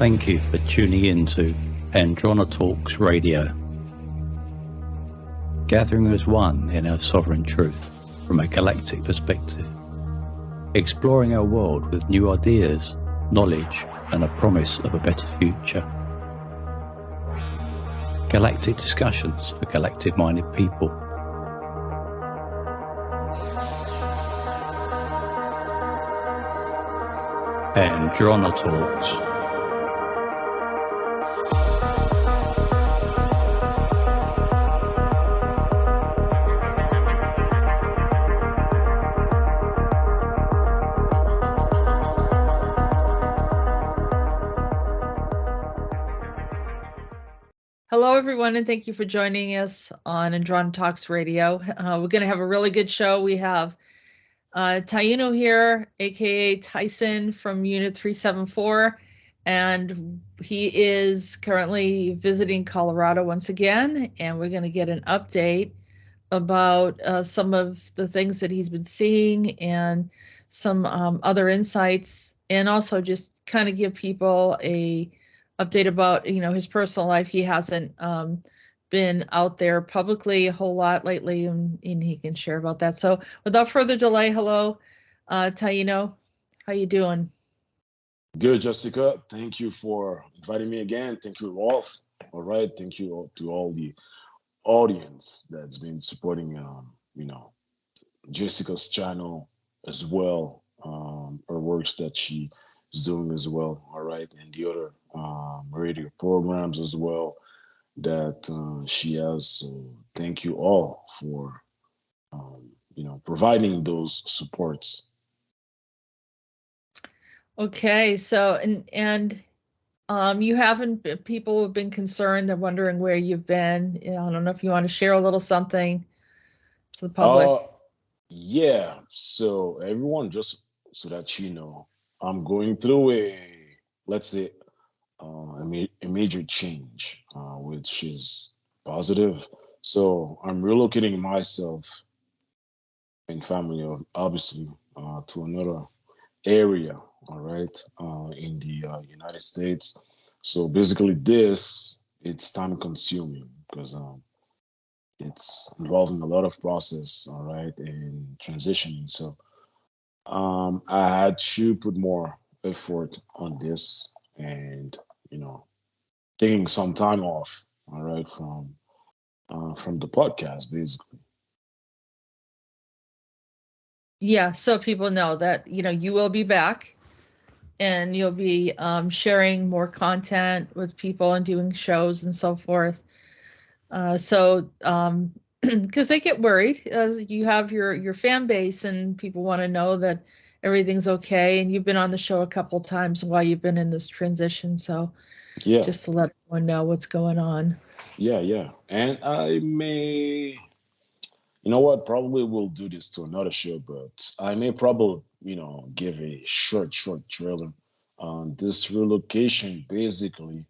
Thank you for tuning in to Andronetalks Radio, gathering as one in our sovereign truth from a galactic perspective, exploring our world with new ideas, knowledge, and a promise of a better future. Galactic discussions for galactic-minded people. Andronetalks. Hello, everyone, and thank you for joining us on Andronetalks Radio. We're going to have a really good show. We have Taino here, aka Tyson from Unit 374, and he is currently visiting Colorado once again, and we're going to get an update about some of the things that he's been seeing and some other insights, and also just kind of give people a update about, his personal life. He hasn't been out there publicly a whole lot lately, and he can share about that. So without further delay, hello, Taino. How you doing? Good, Jessica. Thank you for inviting me again. Thank you, Rolf. All right. Thank you to all the audience that's been supporting, Jessica's channel as well, her works that she is doing as well. All right. And the other radio programs as well that she has. So thank you all for providing those supports. Okay, so and you haven't, people have been concerned, they're wondering where you've been. I don't know if you want to share a little something to the public. Yeah, so everyone, just so that I'm going through let's say a major change, which is positive. So I'm relocating myself and family, obviously, to another area, all right, in the United States. So basically it's time consuming because it's involving a lot of process, all right, and transitioning. So I had to put more effort on this and, taking some time off, all right, from the podcast, basically. Yeah, so people know that, you will be back and you'll be sharing more content with people and doing shows and so forth. So because they get worried as you have your fan base and people want to know that everything's okay. And you've been on the show a couple times while you've been in this transition. So yeah, just to let everyone know what's going on. Yeah. And I may, probably we'll do this to another show, but I may probably, give a short trailer on this relocation. Basically,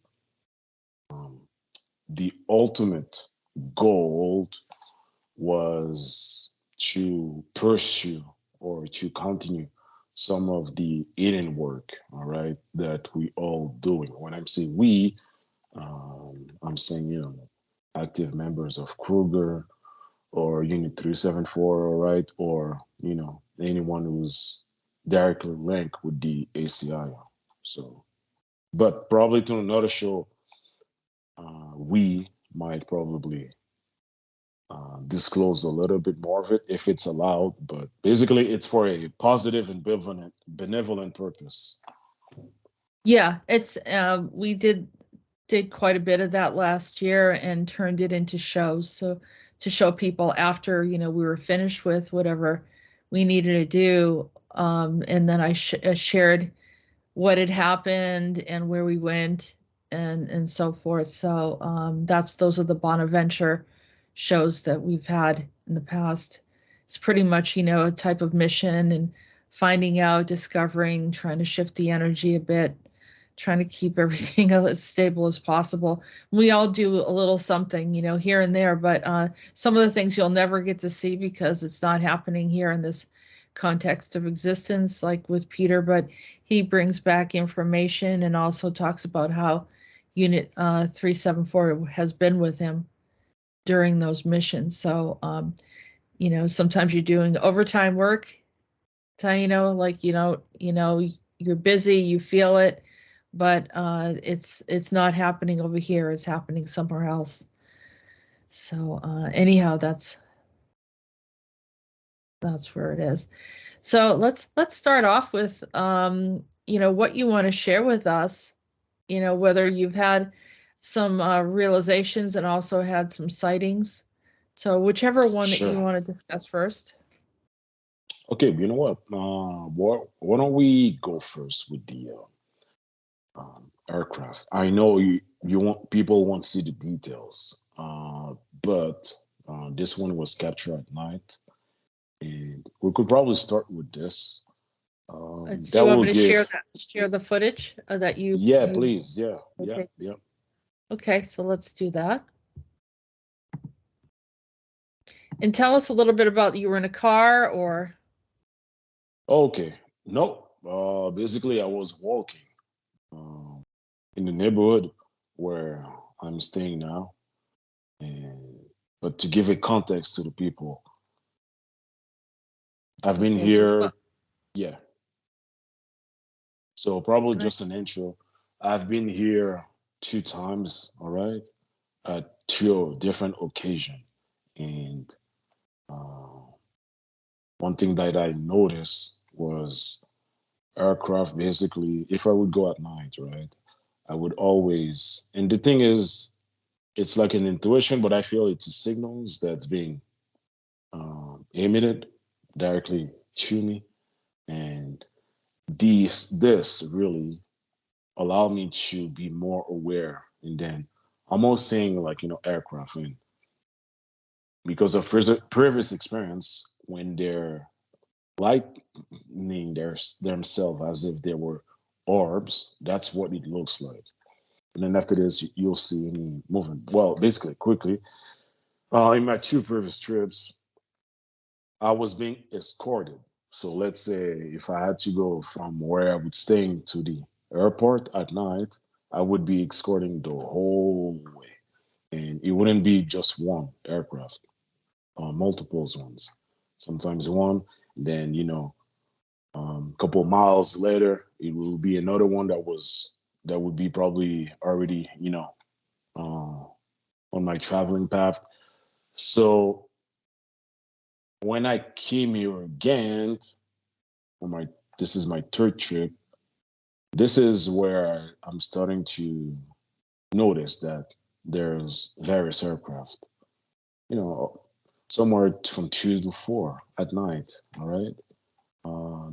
the ultimate goal was to pursue or to continue some of the hidden work, all right, that we all doing. When I'm saying we, I'm saying, active members of Kruger or Unit 374, all right, or, anyone who's directly linked with the ACIO. So, but probably to another show, we might probably disclose a little bit more of it if it's allowed, but basically it's for a positive and benevolent purpose. Yeah, it's we did quite a bit of that last year and turned it into shows, so to show people after we were finished with whatever we needed to do, and then I shared what had happened and where we went and so forth. So those are the Bonaventure shows that we've had in the past. It's pretty much, a type of mission and finding out, discovering, trying to shift the energy a bit, trying to keep everything as stable as possible. We all do a little something, here and there, but some of the things you'll never get to see because it's not happening here in this context of existence, like with Peter, but he brings back information and also talks about how Unit 374 has been with him during those missions. So, you know, sometimes you're doing overtime work, Taino, like, you're busy, you feel it, but it's not happening over here, it's happening somewhere else. So anyhow, that's where it is. So let's start off with what you want to share with us, whether you've had some realizations and also had some sightings. So whichever one that you Sure. want to discuss first. Okay, you know what? Why don't we go first with the aircraft? I know you want people want to see the details, but this one was captured at night, and we could probably start with this. Do That you want will me to give. share the footage that Yeah, you please. Yeah, yeah, okay. yeah. Okay, so let's do that. And tell us a little bit about, you were in a car or? Okay. No. Basically, I was walking in the neighborhood where I'm staying now, and but to give a context to the people, I've been Okay, so here. Yeah. So probably right. just an intro. I've been here 2 times. All right, at two different occasions, and uh, one thing that I noticed was aircraft. Basically, if I would go at night, right, I would always. And the thing is, it's like an intuition, but I feel it's a signals that's being emitted directly to me, and this really allowed me to be more aware. And then almost saying like aircraft, and because of previous experience when they're lightning themselves as if they were orbs, that's what it looks like. And then after this, you'll see any movement. Well, basically, quickly, in my two previous trips, I was being escorted. So let's say if I had to go from where I would staying to the airport at night, I would be escorting the whole way. And it wouldn't be just one aircraft, multiples ones. Sometimes one, then a couple of miles later, it will be another one that would be probably already uh, on my traveling path. So when I came here again, for my this is my third trip. This is where I'm starting to notice that there's various aircraft. You know, somewhere from 2 to 4 at night. All right,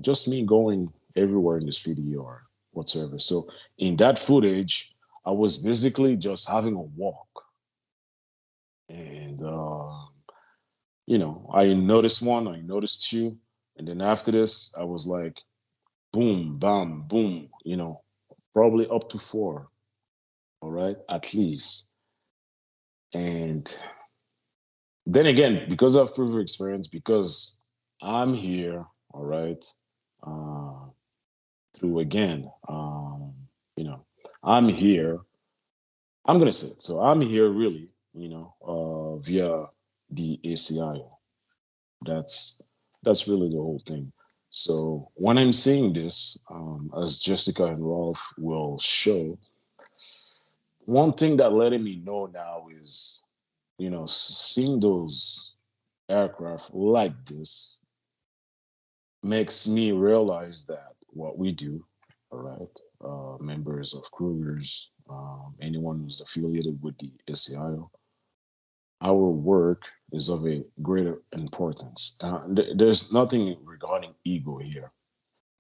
just me going everywhere in the city or whatsoever. So in that footage, I was basically just having a walk, and I noticed one, I noticed two, and then after this, I was like, boom, bam, boom. Probably up to 4. All right, at least. And then again, because of previous experience, because I'm here, all right, uh, through again, I'm here. I'm gonna say it. So I'm here really, via the ACIO. That's really the whole thing. So when I'm seeing this, as Jessica and Rolf will show, one thing that letting me know now is, seeing those aircraft like this makes me realize that what we do, all right, members of Couriers, anyone who's affiliated with the ACIO, our work is of a greater importance. There's nothing regarding ego here,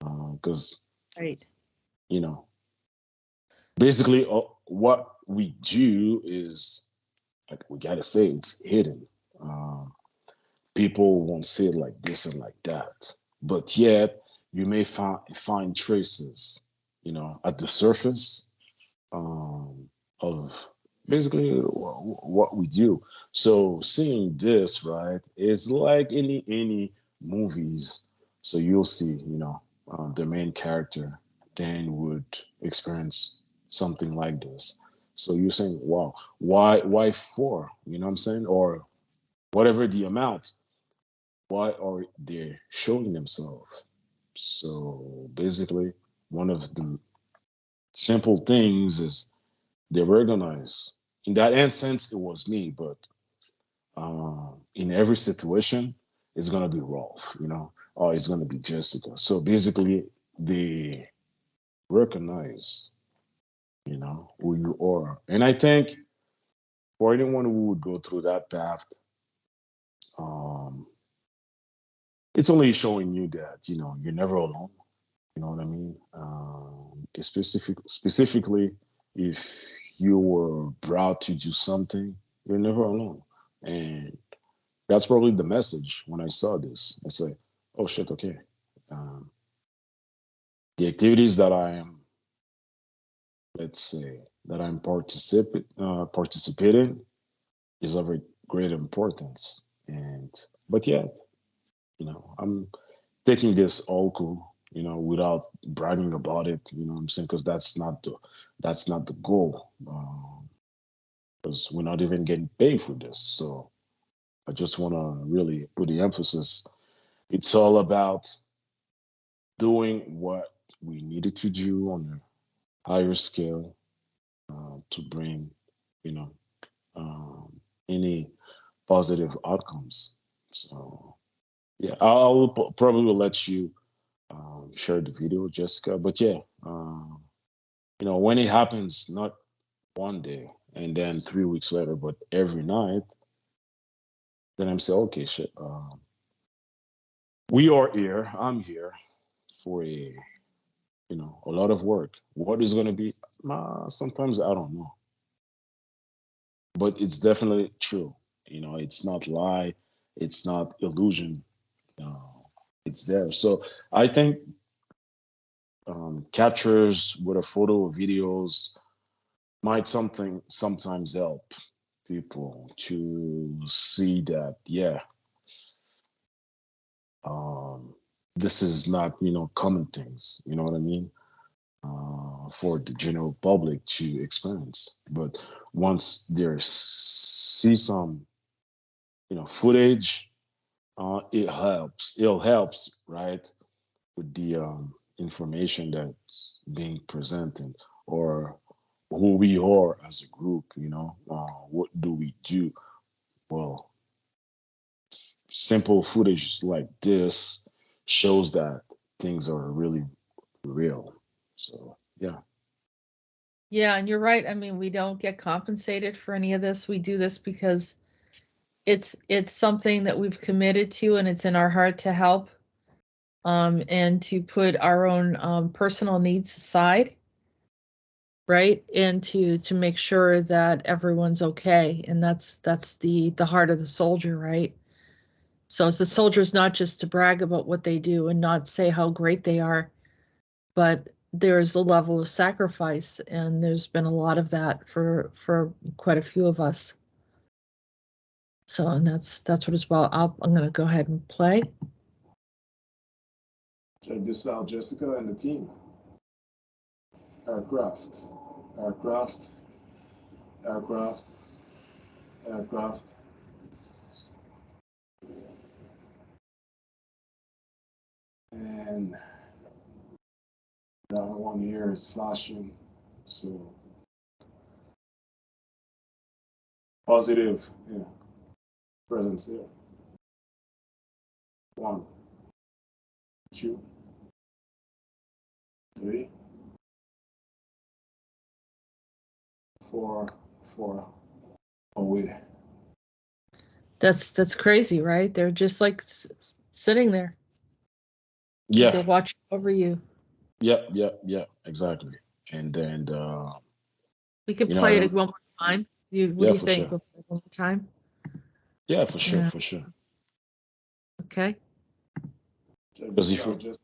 because Right. you know, basically, what we do is, like, we gotta say it's hidden. Um, People won't say it like this and like that, but yet you may find traces, at the surface, of basically what we do. So seeing this, right, is like any movies, So you'll see, the main character then would experience something like this. So you're saying, wow, why four? You know what I'm saying? Or whatever the amount, why are they showing themselves? So basically, one of the simple things is they recognize. In that instance, it was me, but in every situation, it's gonna be Rolf, or it's gonna be Jessica. So basically, they recognize, who you are. And I think for anyone who would go through that path, um, it's only showing you that you're never alone. You know what I mean? Specifically, if you were brought to do something, you're never alone. And that's probably the message when I saw this. I said, oh shit, okay. Um, the activities that I am, let's say, that I'm participating is of a great importance. But yet, I'm taking this all cool, without bragging about it. You know what I'm saying? Because that's not the goal. Because we're not even getting paid for this. So I just want to really put the emphasis. It's all about doing what we needed to do on a higher scale to bring, you know, um, any positive outcomes. So yeah, I'll probably let you share the video, Jessica. But yeah, when it happens, not one day and then 3 weeks later, but every night, then I'm saying, okay, shit, we are here. I'm here for a lot of work. What is going to be? Sometimes I don't know, but it's definitely true. It's not lie, it's not illusion. It's there. So I think captures with a photo or videos might sometimes help people to see that, yeah, um, this is not common things. You know what I mean? For the general public to experience. But once they see some, footage, it helps. It helps, right, with the information that's being presented or who we are as a group. What do we do? Well, simple footage like this shows that things are really real. So yeah. Yeah, and you're right. I mean, we don't get compensated for any of this. We do this because it's something that we've committed to, and it's in our heart to help, and to put our own personal needs aside, right? And to make sure that everyone's okay. And that's the heart of the soldier, right? So it's the soldier's not just to brag about what they do and not say how great they are, but there's a level of sacrifice, and there's been a lot of that for quite a few of us. So, and that's what it's about. I'm going to go ahead and play. Check this out, Jessica and the team. Aircraft, aircraft, aircraft, aircraft. And that one here is flashing. So positive, yeah, presence here. 1, 2, 3, 4, 4 away. That's crazy, right? They're just like sitting there. Yeah. They're watching over you. Yeah, exactly. And then We could play it one more time. What do you think? Sure. One more time? Yeah, for sure, for sure. Okay. Because if just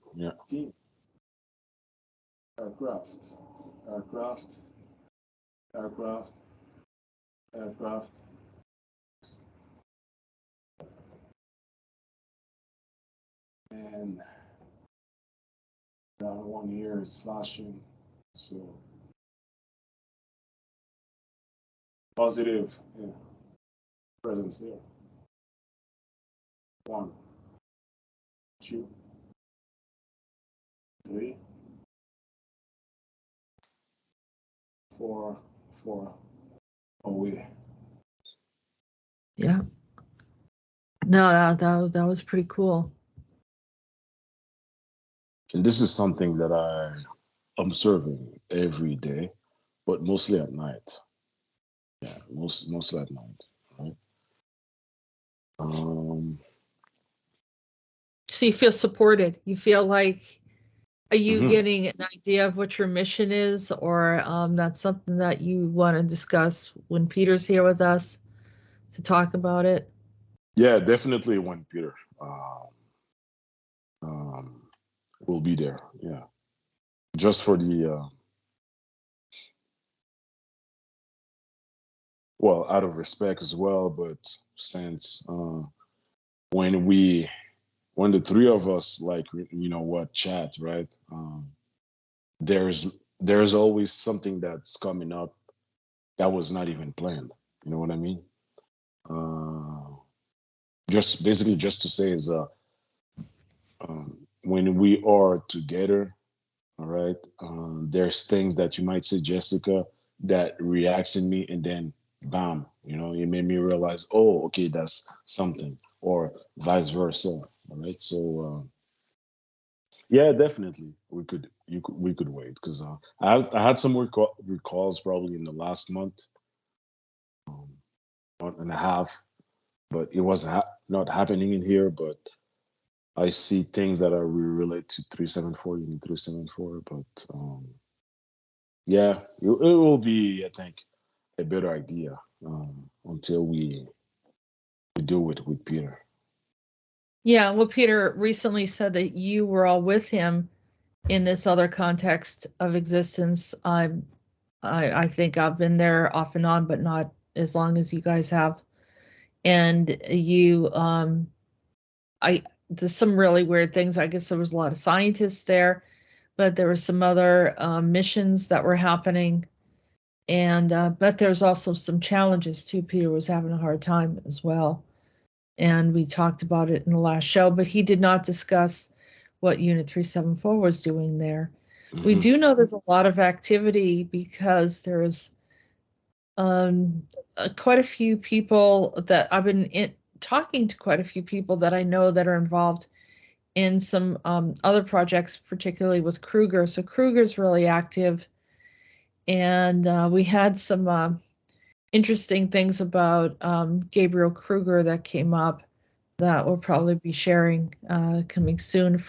team. Aircraft, aircraft, aircraft, aircraft. And The other one here is flashing. So positive, yeah, presence there. 1, 2, 3, 4, 4 away. Yeah. No, that was pretty cool. And this is something that I'm observing every day, but mostly at night. Yeah, mostly at night, right? So you feel supported. You feel like, are you mhm. getting an idea of what your mission is, or that's something that you want to discuss when Peter's here with us to talk about it? Yeah, definitely when Peter will be there. Yeah, just for the well, out of respect as well, but since when we when the three of us like what chat, right? There's there's always something that's coming up that was not even planned. You know what I mean? Just basically just to say is when we are together, all right, there's things that you might say, Jessica, that reacts in me, and then bam, it made me realize, oh, okay, that's something, or vice versa. All right, so yeah, definitely we could wait because I had some recalls probably in the last month and a half, but it was not happening in here. But I see things that are related to 374 and 374, but yeah, it will be, I think, a better idea until we do it with Peter. Yeah, well, Peter recently said that you were all with him in this other context of existence. I think I've been there off and on, but not as long as you guys have. And you, there's some really weird things. I guess there was a lot of scientists there, but there were some other missions that were happening. And but there's also some challenges too. Peter was having a hard time as well. And we talked about it in the last show, but he did not discuss what Unit 374 was doing there. We Mm-hmm. do know there's a lot of activity because there's quite a few people that I've been talking to, quite a few people that I know that are involved in some other projects, particularly with Kruger. So Kruger's really active. And we had some interesting things about Gabriel Kruger that came up that we'll probably be sharing coming soon.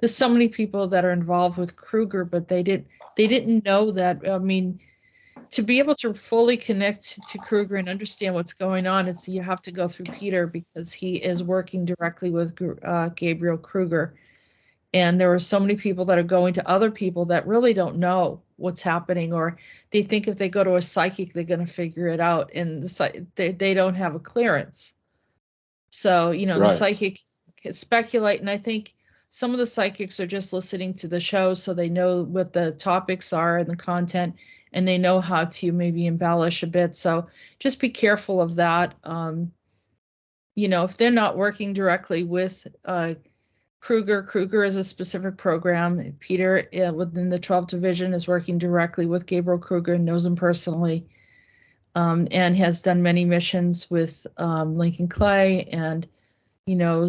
There's so many people that are involved with Kruger, but they didn't know that. I mean, to be able to fully connect to Kruger and understand what's going on, you have to go through Peter because he is working directly with Gabriel Kruger. And there are so many people that are going to other people that really don't know what's happening, or they think if they go to a psychic, they're going to figure it out. And they don't have a clearance. So, the Right. psychic can speculate. And I think some of the psychics are just listening to the show so they know what the topics are and the content, and they know how to maybe embellish a bit. So just be careful of that. If they're not working directly with Kruger is a specific program. Peter within the 12th Division is working directly with Gabriel Kruger and knows him personally, and has done many missions with Lincoln Clay and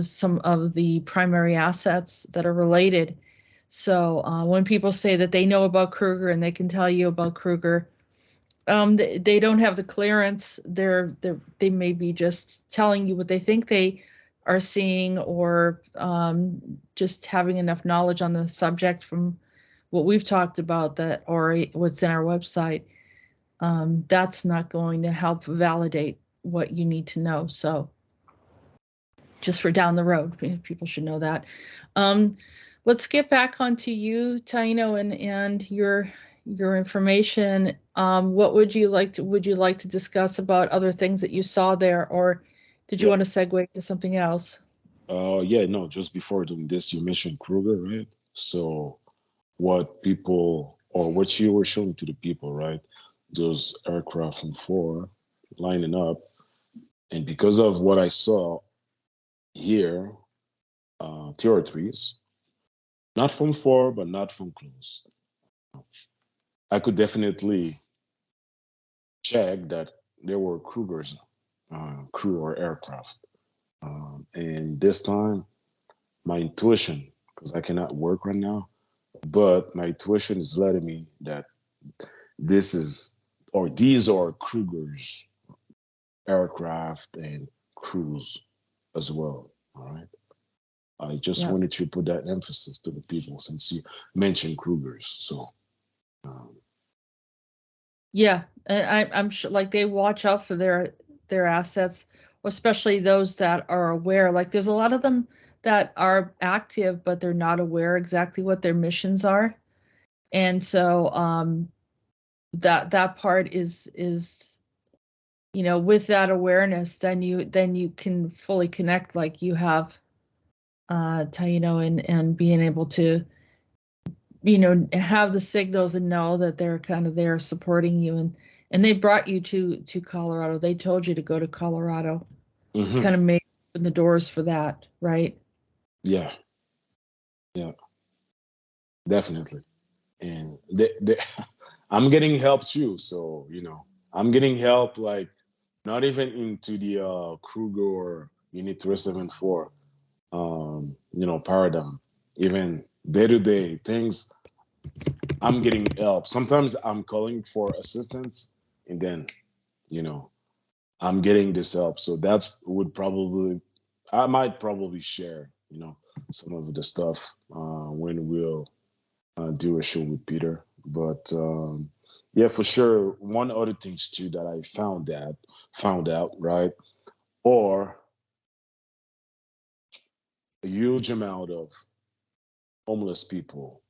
some of the primary assets that are related. So when people say that they know about Kruger and they can tell you about Kruger, they don't have the clearance. They may be just telling you what they think they are seeing, or just having enough knowledge on the subject from what we've talked about, that or what's in our website. That's not going to help validate what you need to know. So just for down the road, people should know that. Let's get back onto you, Taino, and your information. What would you like to discuss about other things that you saw there, or did you want to segue to something else? Yeah, no, just before doing this, you mentioned Kruger, right? So what people or what you were showing to the people, right? Those aircraft from four lining up, and because of what I saw here, territories, not from far, but not from close, I could definitely check that there were Krugers, crew or aircraft. And this time, my intuition, because I cannot work right now, but my intuition is letting me that this is, or these are Kruger's aircraft and crews as well. All right. I just Yeah. wanted to put that emphasis to the people since you mentioned Krugers. So, um, Yeah, and I'm sure like they watch out for their assets, especially those that are aware. Like there's a lot of them that are active, but they're not aware exactly what their missions are. And so that part is with that awareness, then you can fully connect like you have Taino and being able to have the signals and know that they're kind of there supporting you and they brought you to Colorado. They told you to go to Colorado. mhm. Kind of made open the doors for that, right? Yeah, yeah, definitely. And I'm getting help too. So, I'm getting help like not even into the Kruger or Unit 374 paradigm. Even day to day things, I'm getting help. Sometimes I'm calling for assistance and then, you know, I'm getting this help. So that's would probably I might probably share, some of the stuff when we'll do a show with Peter. But yeah, for sure. One other things too that I found out, right? Or a huge amount of homeless people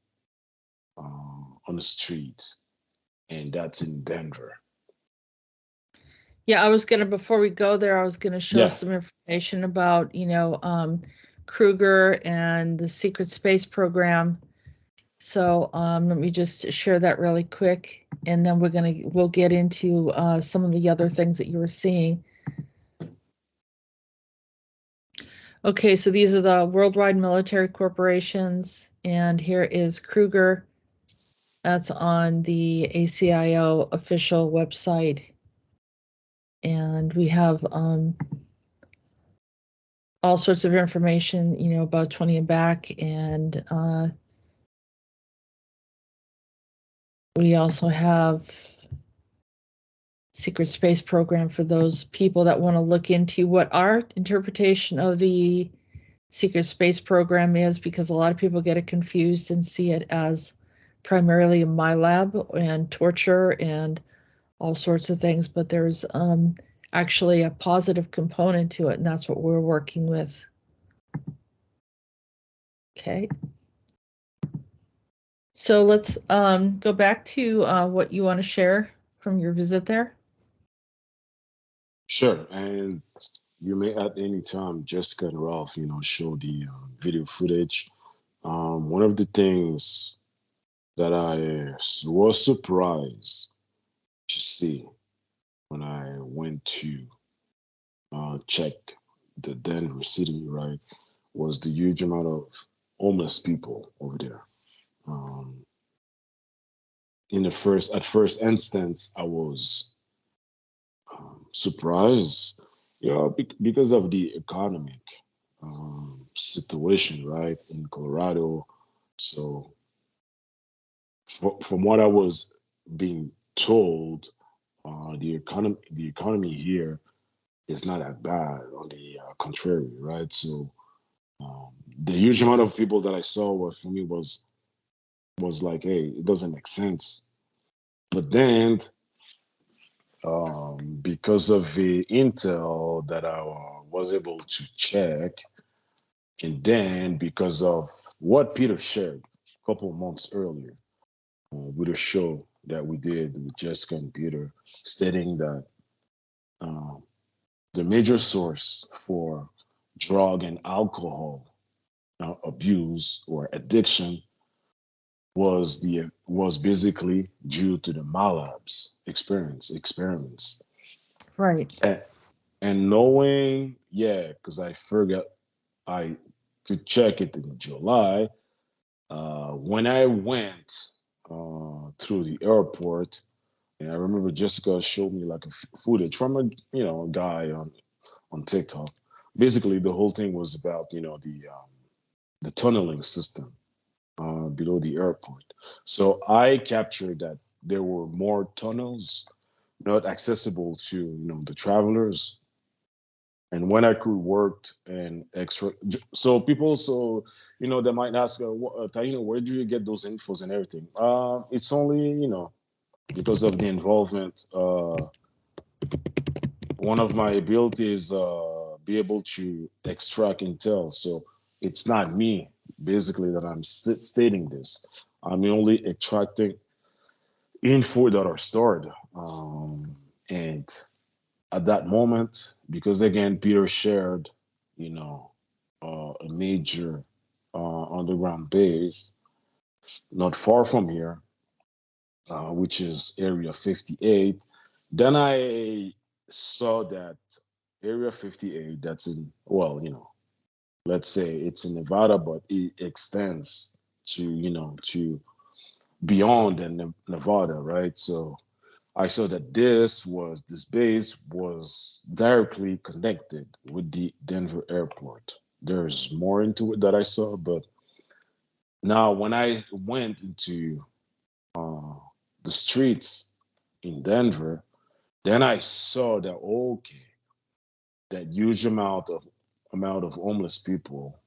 on the street, and that's in Denver. Yeah, before we go there, I was gonna show Yeah, some information about, Kruger and the secret space program. So let me just share that really quick, and then we'll get into some of the other things that you were seeing. Okay, so these are the worldwide military corporations, and here is Kruger. That's on the ACIO official website, and we have all sorts of information, about 20 and back, and we also have secret space program for those people that want to look into what our interpretation of the secret space program is, because a lot of people get it confused and see it as primarily a my lab and torture and all sorts of things, but there's actually a positive component to it, and that's what we're working with. Okay. So let's go back to what you want to share from your visit there. sure. And you may at any time, Jessica and Ralph, show the video footage. One of the things that I was surprised to see when I went to check the Denver city, right, was the huge amount of homeless people over there. Um, at first instance, I was surprised, because of the economic situation, right, in Colorado. So, from what I was being told, the economy here is not that bad. On the contrary, right? So, the huge amount of people that I saw was for me was like, hey, it doesn't make sense. But then, because of the intel that I was able to check, and then because of what Peter shared a couple of months earlier with a show that we did with Jessica and Peter, stating that um, the major source for drug and alcohol abuse or addiction was basically due to the Malabs experiments. Right. And knowing, yeah, because I forgot, I could check it in July. When I went through the airport, and I remember Jessica showed me like a footage from a guy on TikTok. Basically, the whole thing was about the tunneling system below the airport. So I captured that there were more tunnels not accessible to the travelers. And when I could work and extra, so people, they might ask, Taino, where do you get those infos and everything? It's only because of the involvement. One of my abilities be able to extract intel. So it's not me basically that I'm stating this. I'm only extracting info that are stored. And at that moment, because again, Peter shared, a major underground base not far from here, which is Area 58. Then I saw that Area 58, that's in, well, let's say it's in Nevada, but it extends to beyond Nevada, right? So I saw that this base was directly connected with the Denver airport. There's more into it that I saw, but now when I went into the streets in Denver, then I saw that okay, that huge amount of homeless people,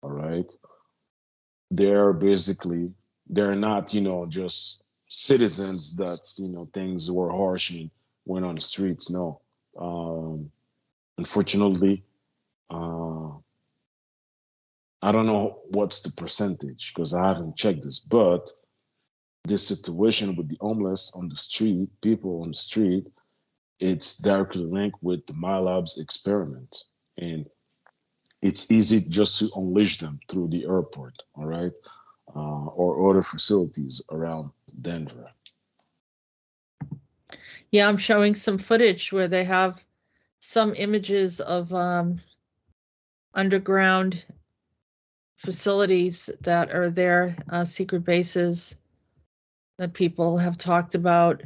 all right, they're not just citizens that things were harsh and went on the streets. No, unfortunately, uh, I don't know what's the percentage because I haven't checked this, but this situation with the homeless on the street, people on the street, it's directly linked with the MyLabs experiment. And it's easy just to unleash them through the airport, all right, or other facilities around Denver. Yeah, I'm showing some footage where they have some images of underground facilities that are there, secret bases that people have talked about.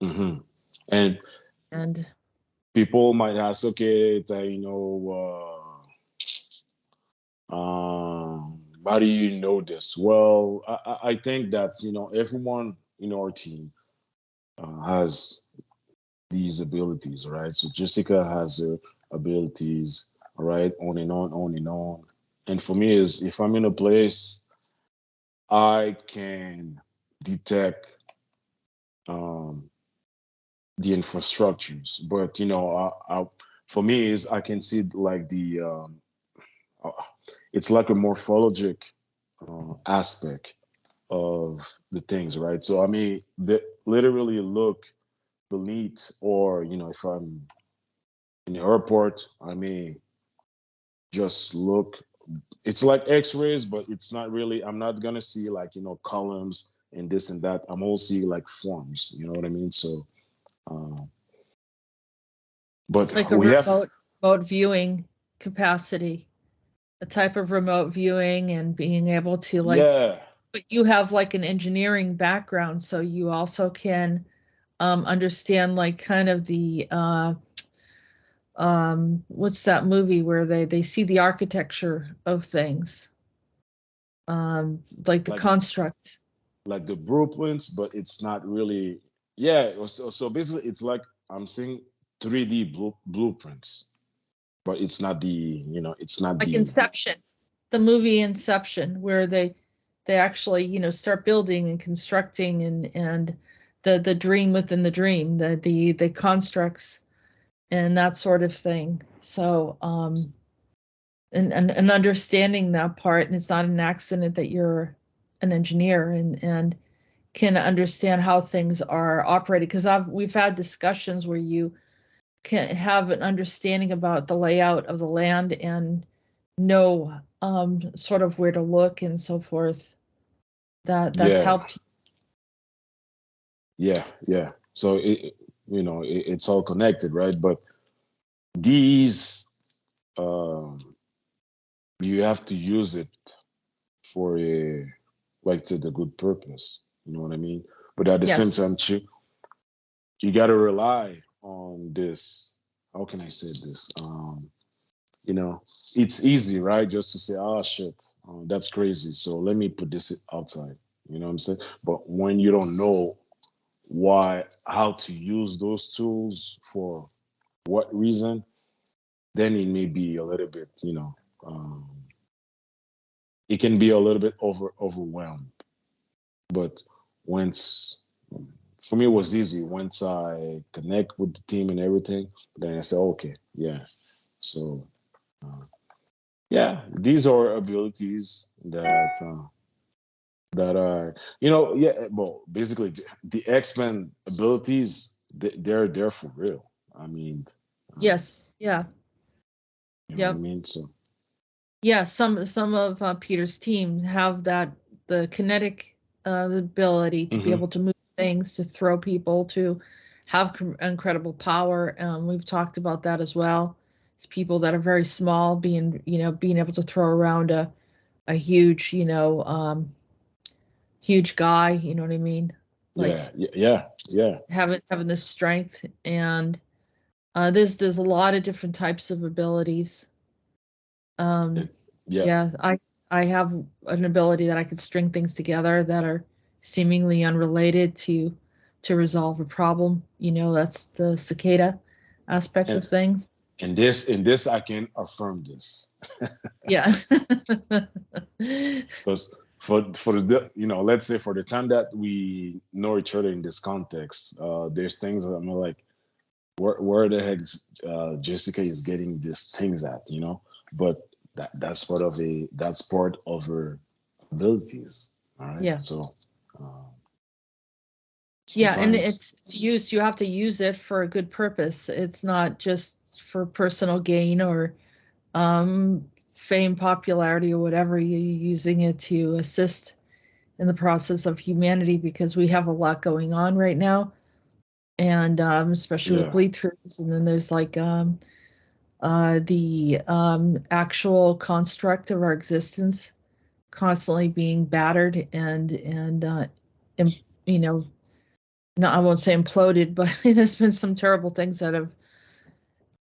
Mm-hmm. And people might ask, okay, how do you know this? Well, I think that everyone in our team has these abilities, right? So Jessica has her abilities, all right, on and on, on and on. And for me, is if I'm in a place, I can detect the infrastructures, but for me is I can see like uh, it's like a morphologic aspect of the things, right? So I mean, literally look beneath, or if I'm in the airport, I mean, just look. It's like X-rays, but it's not really. I'm not gonna see like columns and this and that. I'm all see like forms. You know what I mean? So, but like a we have. remote viewing capacity, a type of remote viewing and being able to Yeah. but you have like an engineering background, so you also can understand like kind of the what's that movie where they see the architecture of things, like the like construct. like the blueprints, but it's not really. Yeah, so basically, it's like I'm seeing 3D blueprints, but it's not it's not Like the. Inception, the movie Inception, where they actually start building and constructing and the dream within the dream, the constructs and that sort of thing. So and understanding that part, and it's not an accident that you're an engineer and can understand how things are operated, because we've had discussions where you can have an understanding about the layout of the land and know sort of where to look and so forth. that's Yeah, helped yeah. So it's all connected, right? But these, um, you have to use it for a, like, to the good purpose. You know what I mean? But at the same Yes. time, too, you got to rely on this. How can I say this? You know, it's easy, right? Just to say, oh shit, that's crazy. So let me put this outside. You know what I'm saying? But when you don't know how to use those tools for what reason, then it may be a little bit, it can be a little bit overwhelmed. But once, for me, it was easy. Once I connect with the team and everything, then I say, okay, yeah. So yeah, these are abilities that are, yeah. Well, basically, the X-Men abilities, they're there for real. I mean, um, Yes. Yeah. you know what I Yep. mean. So Yeah. Some of Peter's team have the kinetic the ability to be hmm able to move things, to throw people, to have incredible power. We've talked about that as well. It's people that are very small being able to throw around a huge, huge guy, you know what I mean? yeah, Like yeah. having this strength. And there's a lot of different types of abilities. Um, And- yeah, yeah, I have an ability that I could string things together that are seemingly unrelated to resolve a problem. That's the cicada aspect and of things. in this I can affirm this. Yeah. Because for the, let's say, for the time that we know each other in this context, there's things that I'm like, where the heck is, Jessica is getting these things at, but that's part of her abilities. All right, Yeah. so Yeah, and sometimes, it's used, you have to use it for a good purpose. It's not just for personal gain or fame, popularity, or whatever. You're using it to assist in the process of humanity because we have a lot going on right now, and especially with yeah, bleed throughs. And then there's like the actual construct of our existence constantly being battered and you know, no, I won't say imploded, but there's been some terrible things that have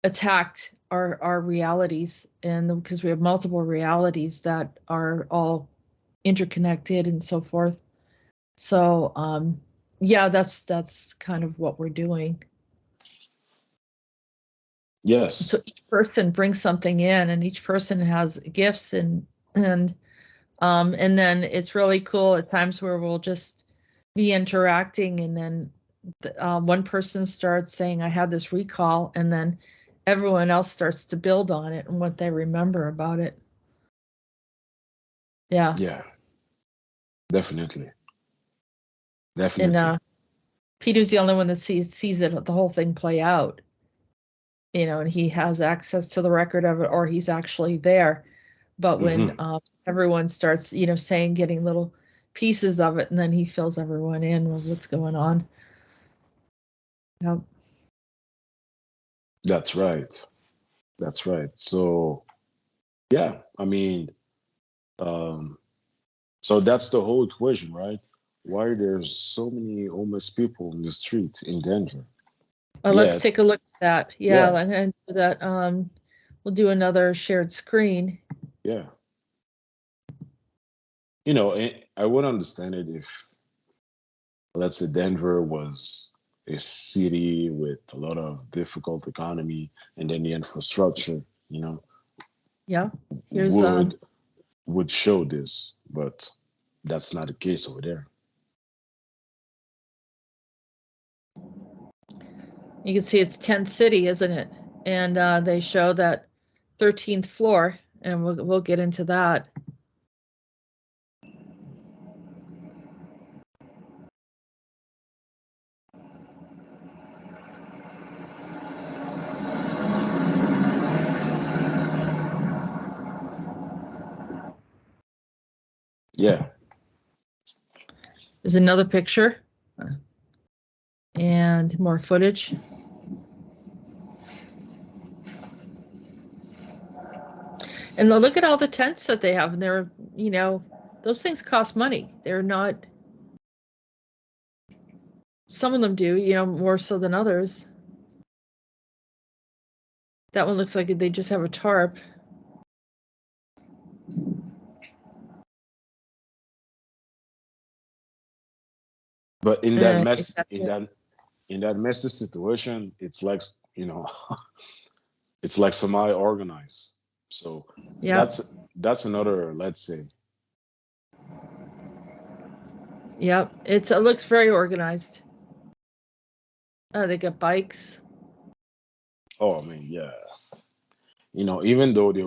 attacked our realities, and because we have multiple realities that are all interconnected and so forth. So yeah, that's kind of what we're doing. So yes, each person brings something in, and each person has gifts, and then it's really cool at times where we'll just be interacting, and then one person starts saying, I had this recall, and then everyone else starts to build on it and what they remember about it. Yeah. yeah, definitely, And definitely. Peter's the only one that sees it, the whole thing play out, and he has access to the record of it, or he's actually there. But when hmm everyone starts, saying, getting little pieces of it, and then he fills everyone in with what's going on. Yep. That's right. That's right. So yeah, I mean, um, so that's the whole equation, right? Why there's so many homeless people in the street in Denver? Let's Yeah, take a look at that. Yeah, yeah, I'm gonna do that. We'll do another shared screen. yeah. I would understand it if, let's say, Denver was a city with a lot of difficult economy, and then the infrastructure, you know, Yeah. Here's would would show this, but that's not the case over there. you can see it's 10th city, isn't it? And they show that 13th floor, and we'll get into that. Yeah, There's another picture and more footage. And look at all the tents that they have. And they're, you know, those things cost money. They're not, some of them do, you know, more so than others. That one looks like they just have a tarp. But in that messy situation, it's like, you know, it's like semi-organized. So yeah, that's another, let's say. Yep, it looks very organized. They got bikes. Oh, I mean, yeah. You know, even though there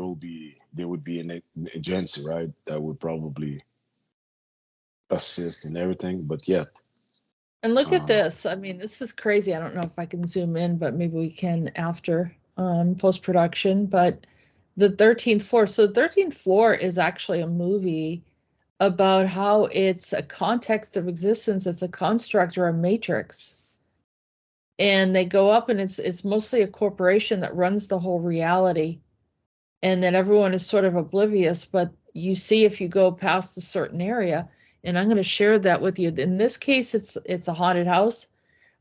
would be an agency, right, that would probably assist in everything, but yet. And look at this. I mean, this is crazy. I don't know if I can zoom in, but maybe we can after post-production. But the 13th floor. So the 13th floor is actually a movie about how it's a context of existence. It's a construct or a matrix. And they go up, and it's mostly a corporation that runs the whole reality, and that everyone is sort of oblivious. But you see, if you go past a certain area, and I'm going to share that with you. In this case, it's a haunted house,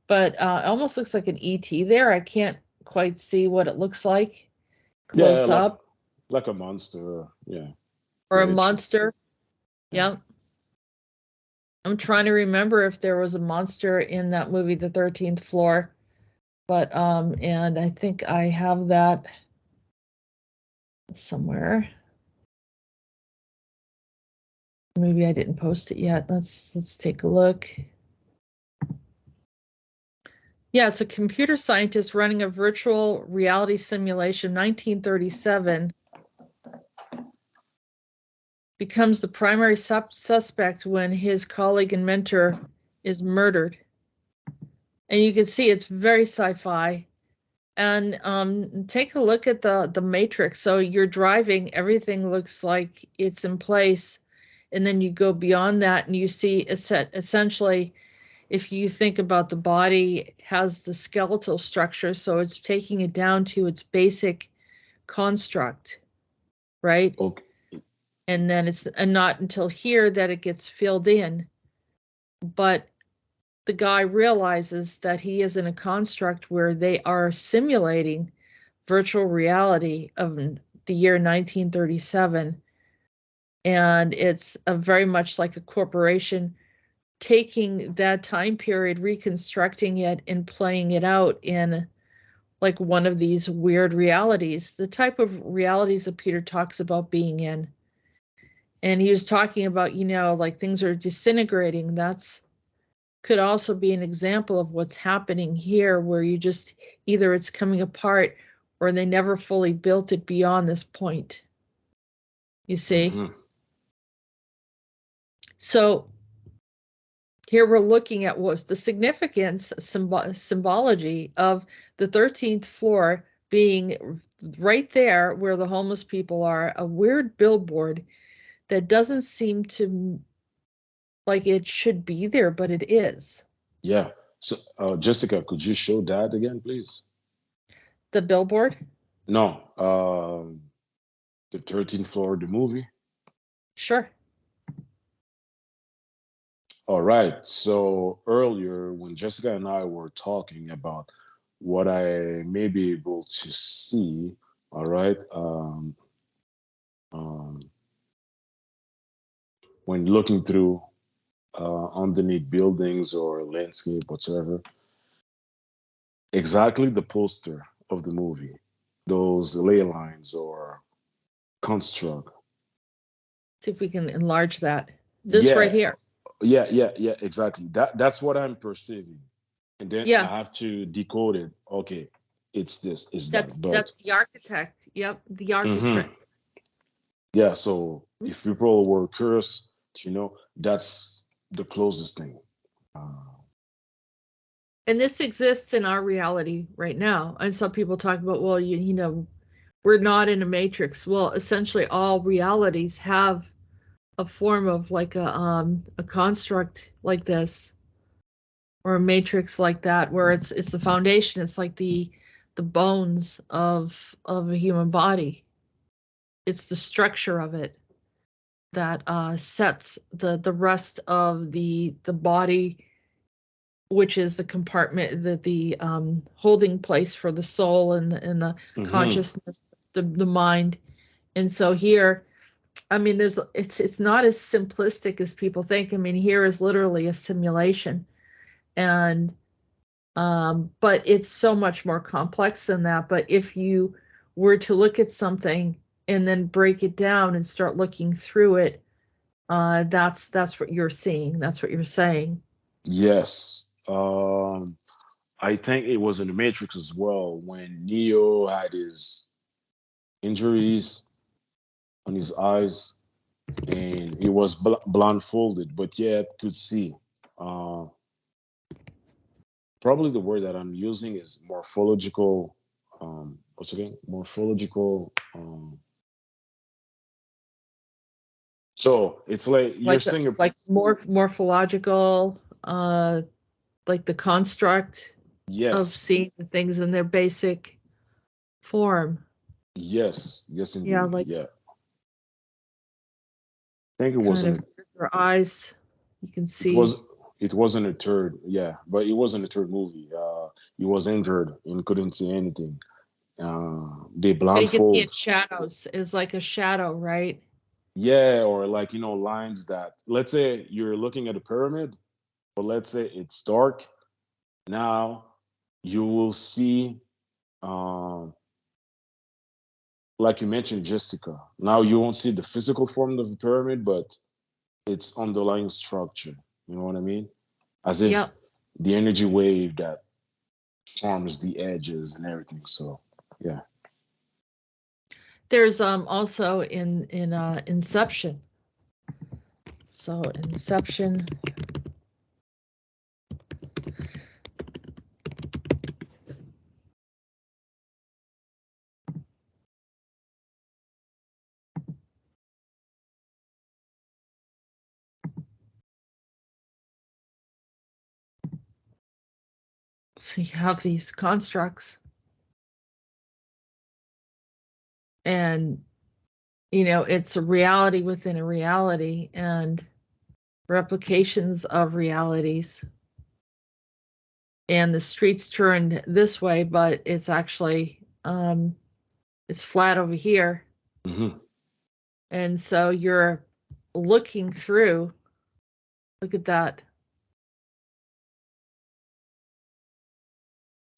but it almost looks like an ET there. I can't quite see what it looks like close up. Like a monster, yeah. Or a monster. Yeah. I'm trying to remember if there was a monster in that movie, The 13th Floor. But, and I think I have that somewhere. Maybe I didn't post it yet. Let's take a look. Yeah, it's a computer scientist running a virtual reality simulation, 1937. Becomes the primary suspect when his colleague and mentor is murdered. And you can see it's very sci-fi. And take a look at the matrix. So you're driving, everything looks like it's in place. And then you go beyond that and you see essentially, if you think about the body has the skeletal structure, so it's taking it down to its basic construct, right? Okay. And then it's not until here that it gets filled in. But the guy realizes that he is in a construct where they are simulating virtual reality of the year 1937. And it's very much like a corporation taking that time period, reconstructing it, and playing it out in like one of these weird realities, the type of realities that Peter talks about being in. And he was talking about, you know, like things are disintegrating. That's could also be an example of what's happening here, where you just either it's coming apart or they never fully built it beyond this point. You see? Mm-hmm. So here we're looking at what's the significance, symbology of the 13th floor being right there where the homeless people are, a weird billboard that doesn't seem to like it should be there, but it is. Yeah. So, Jessica, could you show that again, please? The billboard? No, the 13th floor of the movie. Sure. All right. So earlier, when Jessica and I were talking about what I may be able to see, all right, when looking through underneath buildings or landscape, whatsoever, exactly the poster of the movie, those ley lines or construct. See if we can enlarge that. This right here. Yeah, exactly. That's what I'm perceiving. And then I have to decode it. Okay, it's this, it's that. But that's the architect. Yep, the architect. Mm-hmm. Yeah, so if people were curious, you know, that's the closest thing. And this exists in our reality right now. And some people talk about, well, you know, we're not in a matrix. Well, essentially all realities have a form of like a construct like this, or a matrix like that, where it's the foundation. It's like the bones of a human body. It's the structure of it that sets the rest of the body, which is the compartment, the holding place for the soul and the consciousness, the mind. And so here, I mean, it's not as simplistic as people think. I mean, here is literally a simulation, and but it's so much more complex than that. But if you were to look at something and then break it down and start looking through it, that's what you're seeing. That's what you're saying. Yes. I think it was in the Matrix as well when Neo had his injuries on his eyes and he was blindfolded, but yet could see. Probably the word that I'm using is morphological. What's again? Morphological. So it's like you're saying, like morphological, like the construct of yes, seeing the things in their basic form. yes, indeed, Yeah, like yeah. I think it wasn't. Your eyes, you can see. It wasn't a third, yeah, but it wasn't a third movie. He was injured and couldn't see anything. They So you can see in blindfold. shadows is like a shadow, right? Yeah, or like lines that, let's say you're looking at a pyramid, but let's say it's dark. Now you will see, like you mentioned, Jessica. Now you won't see the physical form of the pyramid, but its underlying structure. You know what I mean? As if Yep. the energy wave that forms the edges and everything. So yeah. There's also in Inception. So Inception. So you have these constructs, and it's a reality within a reality, and replications of realities. And the street's turned this way, but it's actually it's flat over here. Mm-hmm. And so you're looking through. Look at that.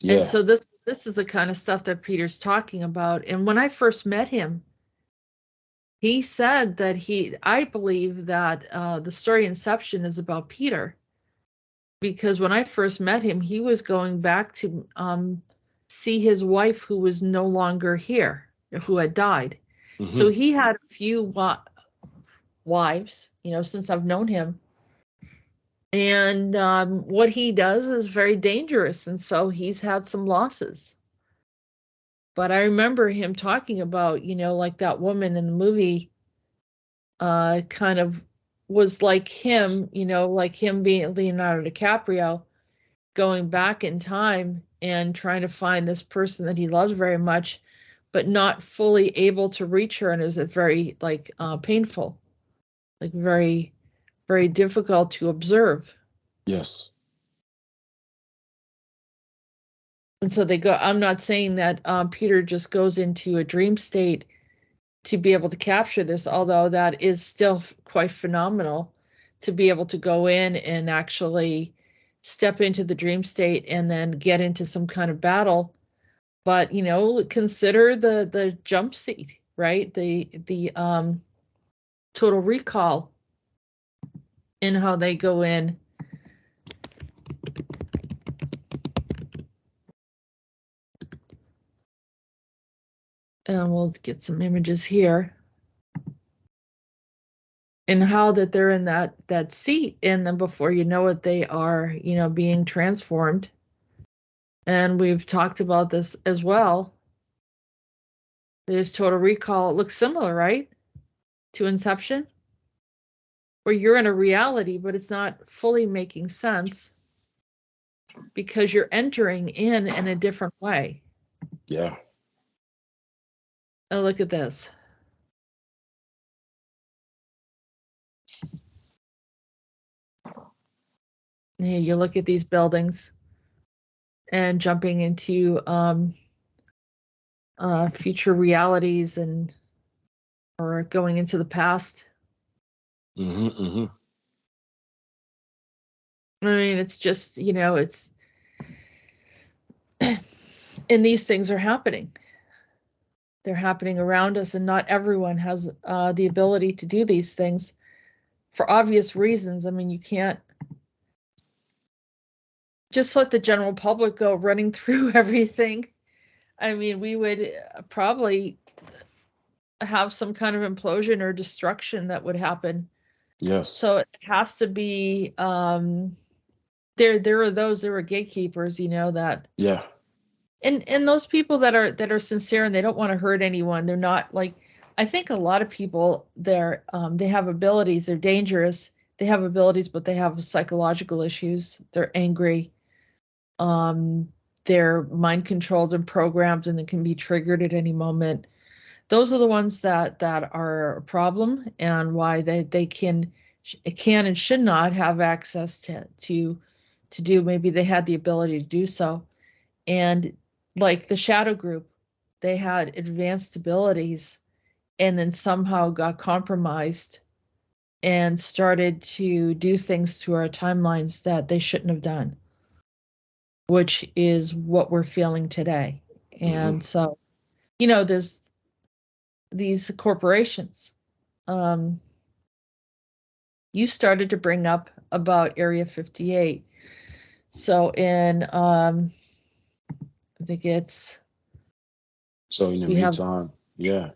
Yeah. And so this is the kind of stuff that Peter's talking about. And when I first met him, he said that I believe that the story Inception is about Peter, because when I first met him, he was going back to see his wife, who was no longer here, who had died. Mm-hmm. So he had a few wives, since I've known him. And what he does is very dangerous. And so he's had some losses. But I remember him talking about, like that woman in the movie kind of was like him, like him being Leonardo DiCaprio, going back in time and trying to find this person that he loves very much, but not fully able to reach her. And is it very painful, like very, very difficult to observe. Yes. And so they go, I'm not saying that Peter just goes into a dream state to be able to capture this, although that is still quite phenomenal to be able to go in and actually step into the dream state and then get into some kind of battle. But, consider the jump seat, right? The Total Recall, in how they go in. And we'll get some images here. And how that they're in that seat, and then before you know it, they are, being transformed. And we've talked about this as well. There's Total Recall. It looks similar, right? To Inception? or you're in a reality, but it's not fully making sense because you're entering in a different way. Yeah. Oh, look at this. Yeah, you look at these buildings and jumping into future realities and or going into the past. Mm-hmm, mm-hmm. I mean, it's just, it's and these things are happening. They're happening around us, and not everyone has the ability to do these things for obvious reasons. I mean, you can't just let the general public go running through everything. I mean, we would probably have some kind of implosion or destruction that would happen. Yes. So it has to be there are gatekeepers, that Yeah. and those people that are sincere and they don't want to hurt anyone. They're not like, I think a lot of people they have abilities, they're dangerous. They have abilities, but they have psychological issues. They're angry. They're mind controlled and programmed and it can be triggered at any moment. Those are the ones that are a problem, and why they can and should not have access to do. Maybe they had the ability to do so. And like the shadow group, they had advanced abilities and then somehow got compromised and started to do things to our timelines that they shouldn't have done, which is what we're feeling today. And so, there's these corporations. You started to bring up about Area 58. So in I think it's So in the we have meantime, yeah.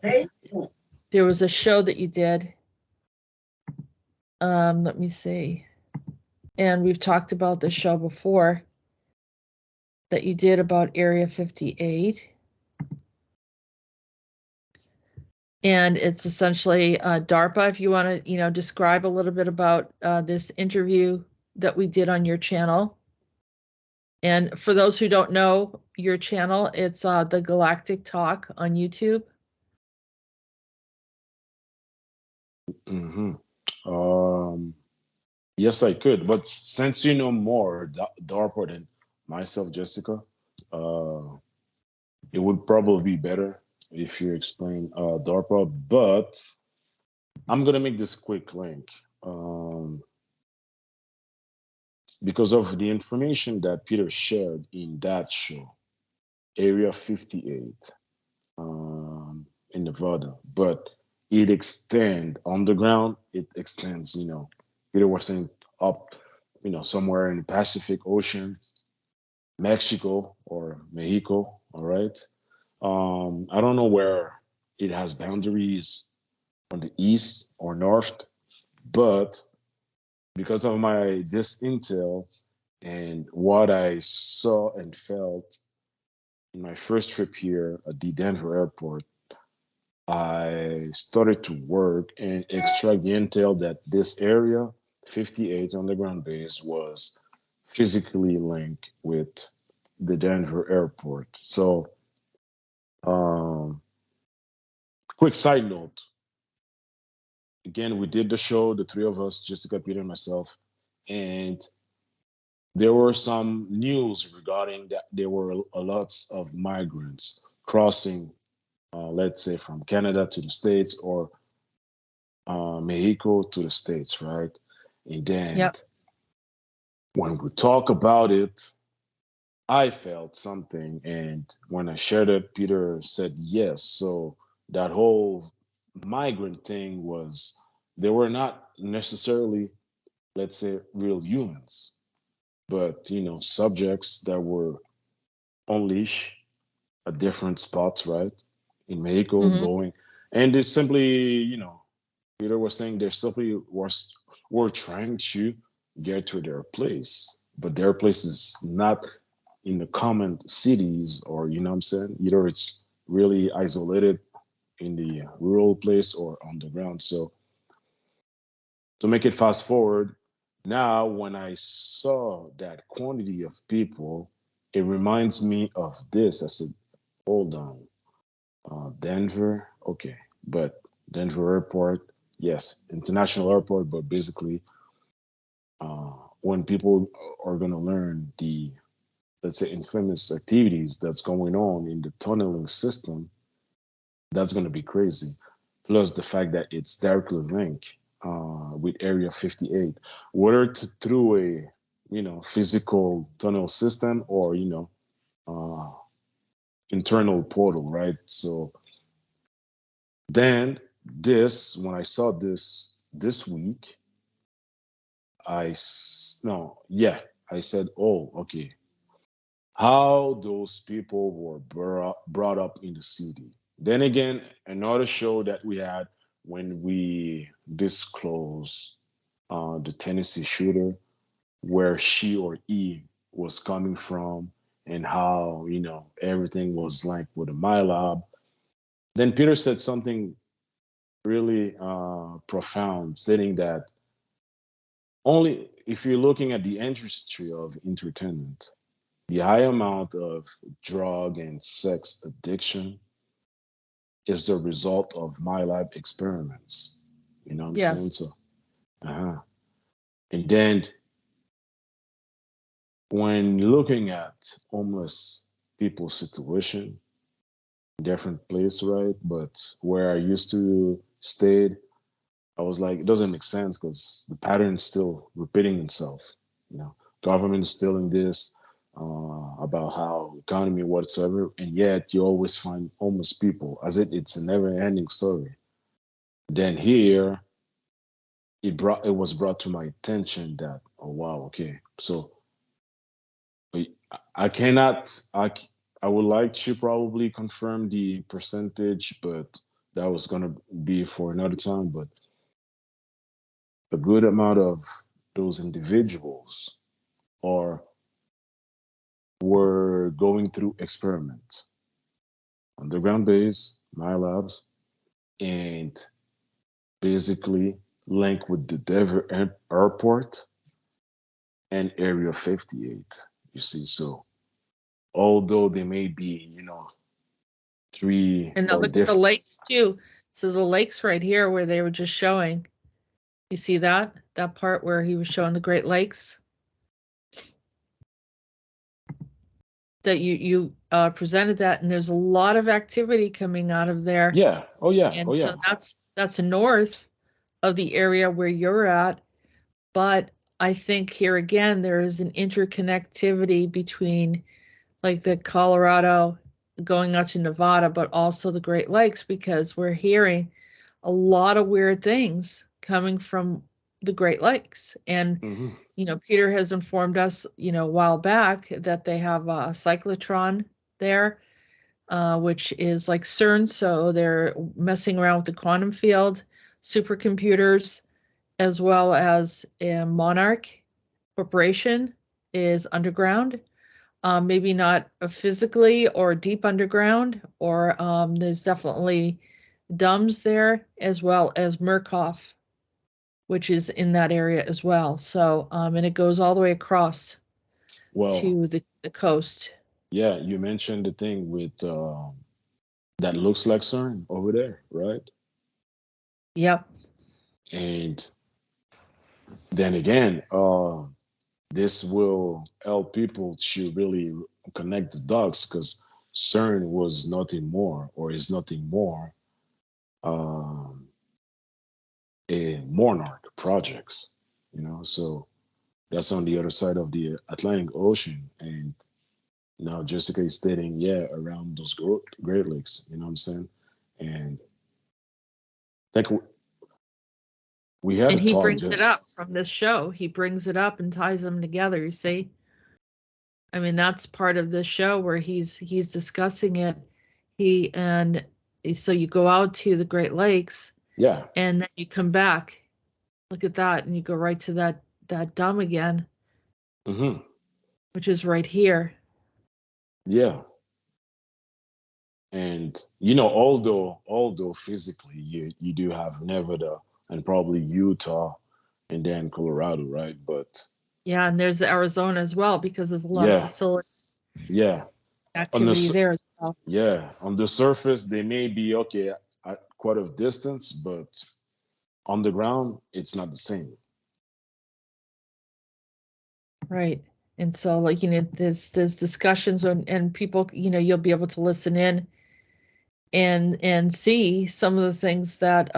there was a show that you did. Let me see. And we've talked about this show before that you did about Area 58. And it's essentially DARPA. If you want to, describe a little bit about this interview that we did on your channel. And for those who don't know your channel, it's the Galactic Talk on YouTube. Mm-hmm. Yes, I could. But since you know more DARPA than myself, Jessica, it would probably be better if you explain DARPA. But I'm gonna make this quick link because of the information that Peter shared in that show, Area 58 in Nevada. But it extends underground. It extends, Peter was saying up, somewhere in the Pacific Ocean, Mexico or Mexico. All right. I don't know where it has boundaries on the east or north, but because of this intel and what I saw and felt in my first trip here at the Denver airport, I started to work and extract the intel that this area, 58 underground base, was physically linked with the Denver airport. So, quick side note. Again, we did the show, the three of us, Jessica, Peter, and myself, and there were some news regarding that there were a lots of migrants crossing, let's say, from Canada to the States or Mexico to the States, right? And then when we talk about it, I felt something. And when I shared it, Peter said yes. So that whole migrant thing was, they were not necessarily, let's say, real humans, but, subjects that were unleashed at different spots, right? In Mexico, going. And they simply, Peter was saying they simply were trying to get to their place, but their place is not in the common cities, or what I'm saying, either it's really isolated in the rural place or on the ground. So To make it fast forward, now when I saw that quantity of people, it reminds me of this. I said, hold on, Denver, okay, but Denver airport, yes, international airport, but basically, when people are going to learn the, let's say, infamous activities that's going on in the tunneling system, that's going to be crazy. Plus the fact that it's directly linked with Area 58, whether through a physical tunnel system or uh, internal portal, right? So then when I saw this week, no, yeah, I said, oh, okay, how those people were brought up in the city. Then again, another show that we had when we disclosed the Tennessee shooter, where she or he was coming from, and how everything was like with a MyLab. Then Peter said something really profound, stating that only if you're looking at the industry of entertainment, the high amount of drug and sex addiction is the result of my lab experiments. You know what I'm saying? Yes. So, and then when looking at homeless people's situation, different place, right? But where I used to stay, I was like, it doesn't make sense because the pattern is still repeating itself. Government is still in this about how economy whatsoever, and yet you always find homeless people as it's a never-ending story. Then here, it was brought to my attention that, oh wow, okay, so I cannot I would like to probably confirm the percentage, but that was gonna be for another time. But a good amount of those individuals are were going through experiments, underground base, my labs, and basically link with the Denver airport and Area 58. You see, so although they may be, three And now or look at the different. lakes too. So the lakes right here where they were just showing. You see that? That part where he was showing the Great Lakes? That you presented that, and there's a lot of activity coming out of there. Yeah. Oh yeah. And Oh so yeah. that's north of the area where you're at. But I think here again, there is an interconnectivity between like the Colorado going out to Nevada, but also the Great Lakes, because we're hearing a lot of weird things coming from the Great Lakes. And, Hmm. Peter has informed us, a while back that they have a cyclotron there, which is like CERN. So they're messing around with the quantum field, supercomputers, as well as a Monarch Corporation is underground. Maybe not physically or deep underground, or there's definitely DUMS there, as well as Murkoff, which is in that area as well. So, and it goes all the way across Well, to the coast. yeah, you mentioned the thing with that looks like CERN over there, right? Yep. And then again, this will help people to really connect the dots because CERN was nothing more, or is nothing more, um, a monarch projects. So that's on the other side of the Atlantic Ocean, and now Jessica is stating, yeah, around those Great Lakes. You know what I'm saying? And like we had And a he talk brings it just, up from this show. He brings it up and ties them together, you see? I mean, that's part of this show where he's discussing it. So you go out to the Great Lakes yeah. and then you come back. Look at that, and you go right to that dam again, Hmm. which is right here. Yeah. And although physically you do have Nevada and probably Utah, and then Colorado, right? But Yeah, and there's Arizona as well because there's a lot of yeah, facility yeah. On the activity there as well. yeah, on the surface they may be okay at quite a distance, but on the ground it's not the same. Right. And so, like, there's discussions and people, you'll be able to listen in and see some of the things that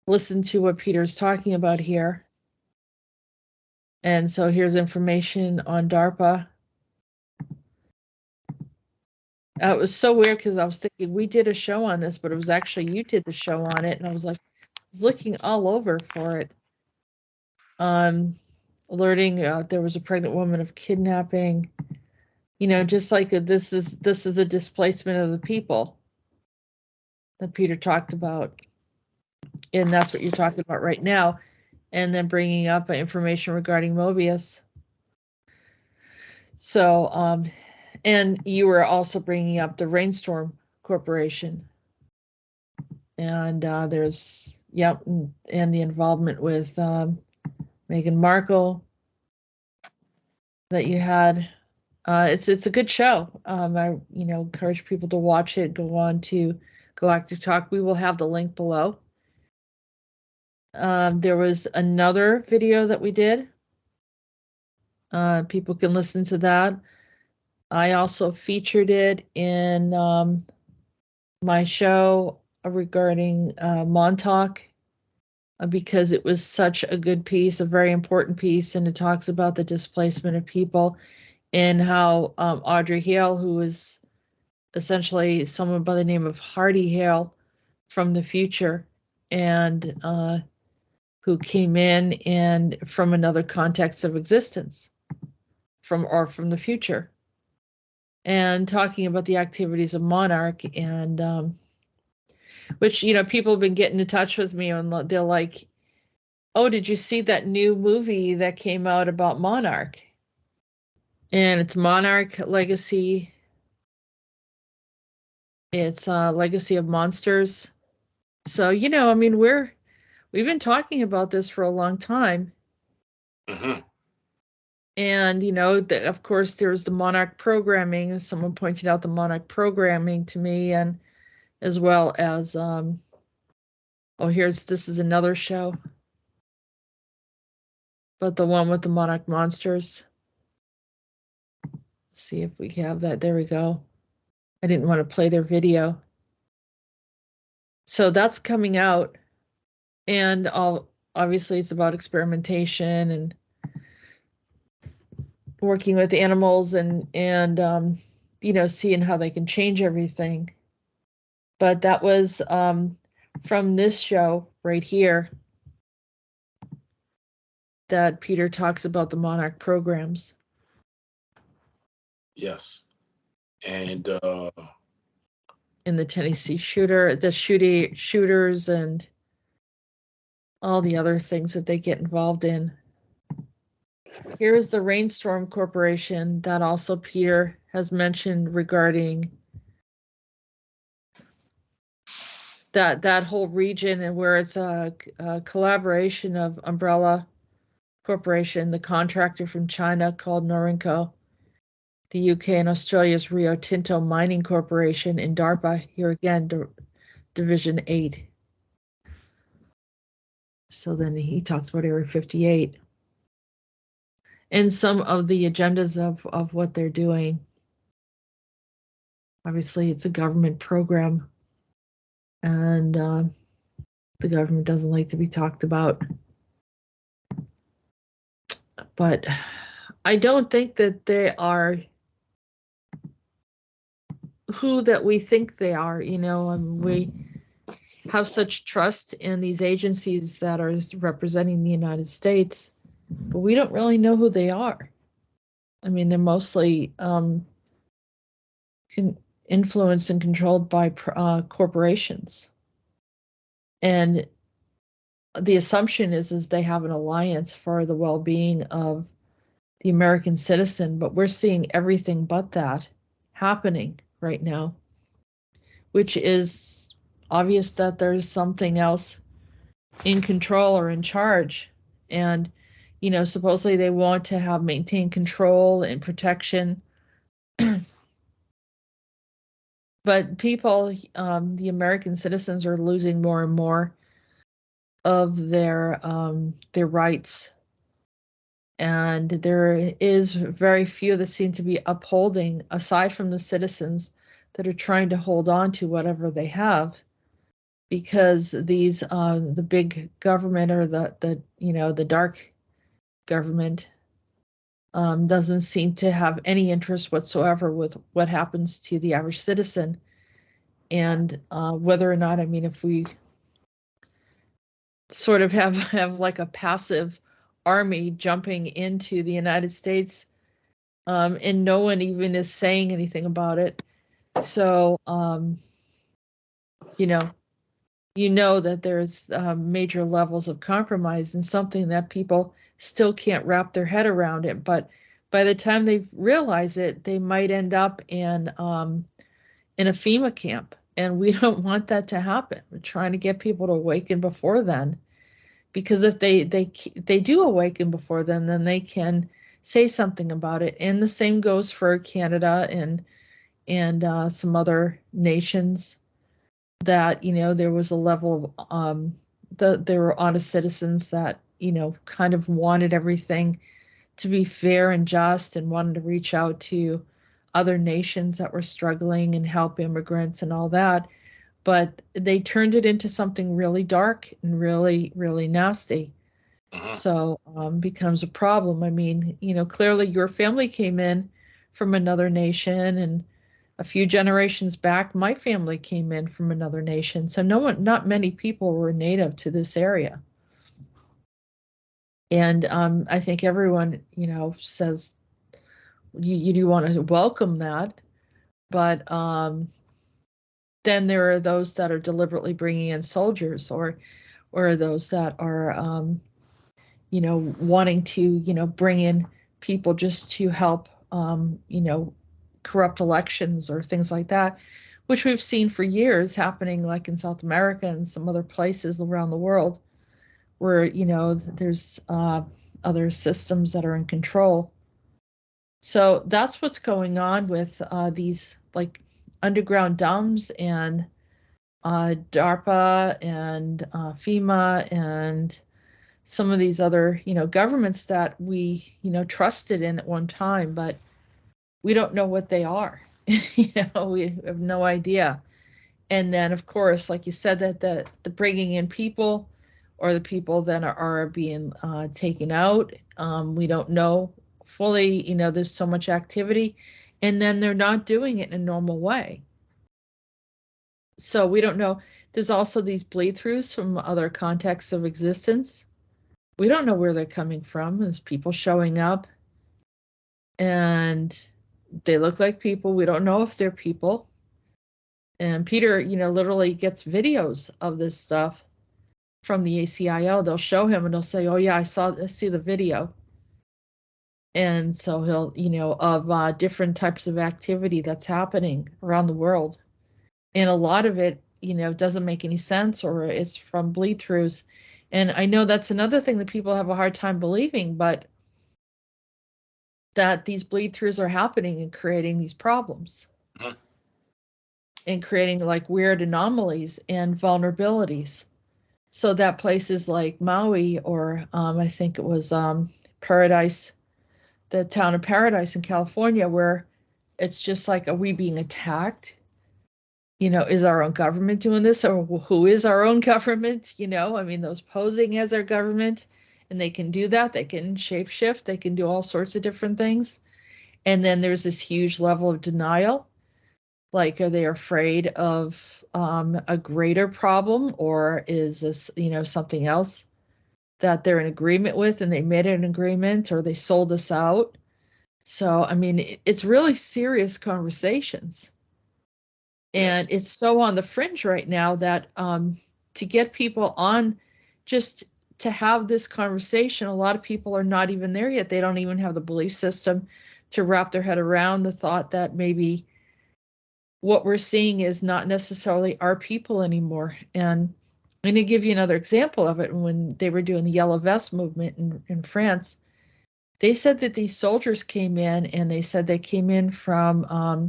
listen to what Peter's talking about here. And so here's information on DARPA. It was so weird because I was thinking we did a show on this, but it was actually you did the show on it, and I was like, I was looking all over for it. Alerting there was a pregnant woman of kidnapping. Just like this is a displacement of the people that Peter talked about, and that's what you're talking about right now. And then bringing up information regarding Mobius. So, and you were also bringing up the Rainstorm Corporation. And there's, yep, and the involvement with Meghan Markle that you had. It's a good show. I encourage people to watch it. Go on to Galactic Talk. We will have the link below. There was another video that we did. People can listen to that. I also featured it in my show regarding Montauk because it was such a good piece, a very important piece, and it talks about the displacement of people and how Audrey Hale, who is essentially someone by the name of Hardy Hale from the future, and who came in and from another context of existence, from the future, and talking about the activities of Monarch, and which people have been getting in touch with me and they're like, oh, did you see that new movie that came out about Monarch? And it's Monarch Legacy. It's Legacy of Monsters. So, I mean, we've been talking about this for a long time. Mm-hmm. And, of course, there's the Monarch programming. Someone pointed out the Monarch programming to me, and as well as, this is another show. But the one with the Monarch monsters. Let's see if we have that. There we go. I didn't want to play their video. So that's coming out. And obviously it's about experimentation and working with animals and seeing how they can change everything. But that was from this show right here that Peter talks about the Monarch programs. Yes. And in the Tennessee shooter, the shooters and all the other things that they get involved in. Here is the Rainstorm Corporation that also Peter has mentioned regarding that whole region, and where it's a collaboration of Umbrella Corporation, the contractor from China called Norinco, the UK and Australia's Rio Tinto Mining Corporation, and DARPA, here again, Division 8. So then he talks about Area 58 and some of the agendas of what they're doing. Obviously, it's a government program, and the government doesn't like to be talked about. But I don't think that they are who that we think they are. We have such trust in these agencies that are representing the United States, but we don't really know who they are. I mean, they're mostly influenced and controlled by corporations. And the assumption is they have an alliance for the well-being of the American citizen, but we're seeing everything but that happening right now, which is obvious that there's something else in control or in charge. And, supposedly they want to have maintain control and protection. But people, the American citizens, are losing more and more of their rights. And there is very few that seem to be upholding, aside from the citizens that are trying to hold on to whatever they have, because these the big government, or the dark government, doesn't seem to have any interest whatsoever with what happens to the average citizen. And whether or not, I mean, if we sort of have like a passive army jumping into the United States, and no one even is saying anything about it. So, you know that there's major levels of compromise, and something that people still can't wrap their head around it. But by the time they realize it, they might end up in a FEMA camp, and we don't want that to happen. We're trying to get people to awaken before then, because if they do awaken before then they can say something about it. And the same goes for Canada and some other nations, that there was a level of there were honest citizens that kind of wanted everything to be fair and just, and wanted to reach out to other nations that were struggling and help immigrants and all that. But they turned it into something really dark and really, really nasty. So becomes a problem. I mean, clearly your family came in from another nation, and a few generations back, my family came in from another nation. So not many people were native to this area. And I think everyone, says you do want to welcome that. But then there are those that are deliberately bringing in soldiers, or those that are, wanting to, bring in people just to help, corrupt elections or things like that, which we've seen for years happening, like in South America and some other places around the world, where, there's other systems that are in control. So that's what's going on with these like underground dumps, and DARPA and FEMA and some of these other, governments that we, trusted in at one time, but we don't know what they are. We have no idea. And then, of course, like you said, that the bringing in people, or the people that are being taken out, we don't know fully. There's so much activity, and then they're not doing it in a normal way. So we don't know. There's also these bleed throughs from other contexts of existence. We don't know where they're coming from. There's people showing up, and they look like people. We don't know if they're people. And Peter, literally gets videos of this stuff from the ACIO. They'll show him and they'll say, "Oh yeah, I see the video." And so he'll, of different types of activity that's happening around the world. And a lot of it, doesn't make any sense, or it's from bleed throughs. And I know that's another thing that people have a hard time believing, but that these bleed throughs are happening and creating these problems, and creating like weird anomalies and vulnerabilities. So that places like Maui, or I think it was Paradise, the town of Paradise in California, where it's just like, are we being attacked? Is our own government doing this, or who is our own government? I mean, those posing as our government, and they can do that. They can shapeshift. They can do all sorts of different things. And then there's this huge level of denial. Like, are they afraid of a greater problem, or is this, something else that they're in agreement with, and they made an agreement, or they sold us out? So, I mean, it's really serious conversations. And it's so on the fringe right now that to get people on just to have this conversation, a lot of people are not even there yet. They don't even have the belief system to wrap their head around the thought that maybe what we're seeing is not necessarily our people anymore. And I'm going to give you another example of it. When they were doing the Yellow Vest movement in France, they said that these soldiers came in, and they said they came in from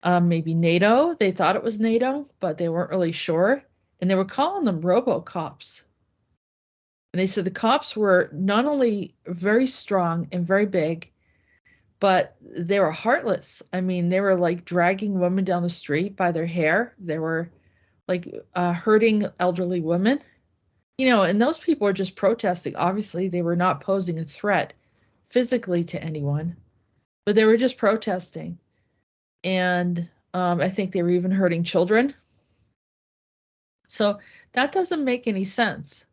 maybe NATO. They thought it was NATO, but they weren't really sure. And they were calling them RoboCops. And they said the cops were not only very strong and very big, but they were heartless. I mean, they were like dragging women down the street by their hair. They were like hurting elderly women. And those people were just protesting. Obviously, they were not posing a threat physically to anyone, but they were just protesting. And I think they were even hurting children. So that doesn't make any sense.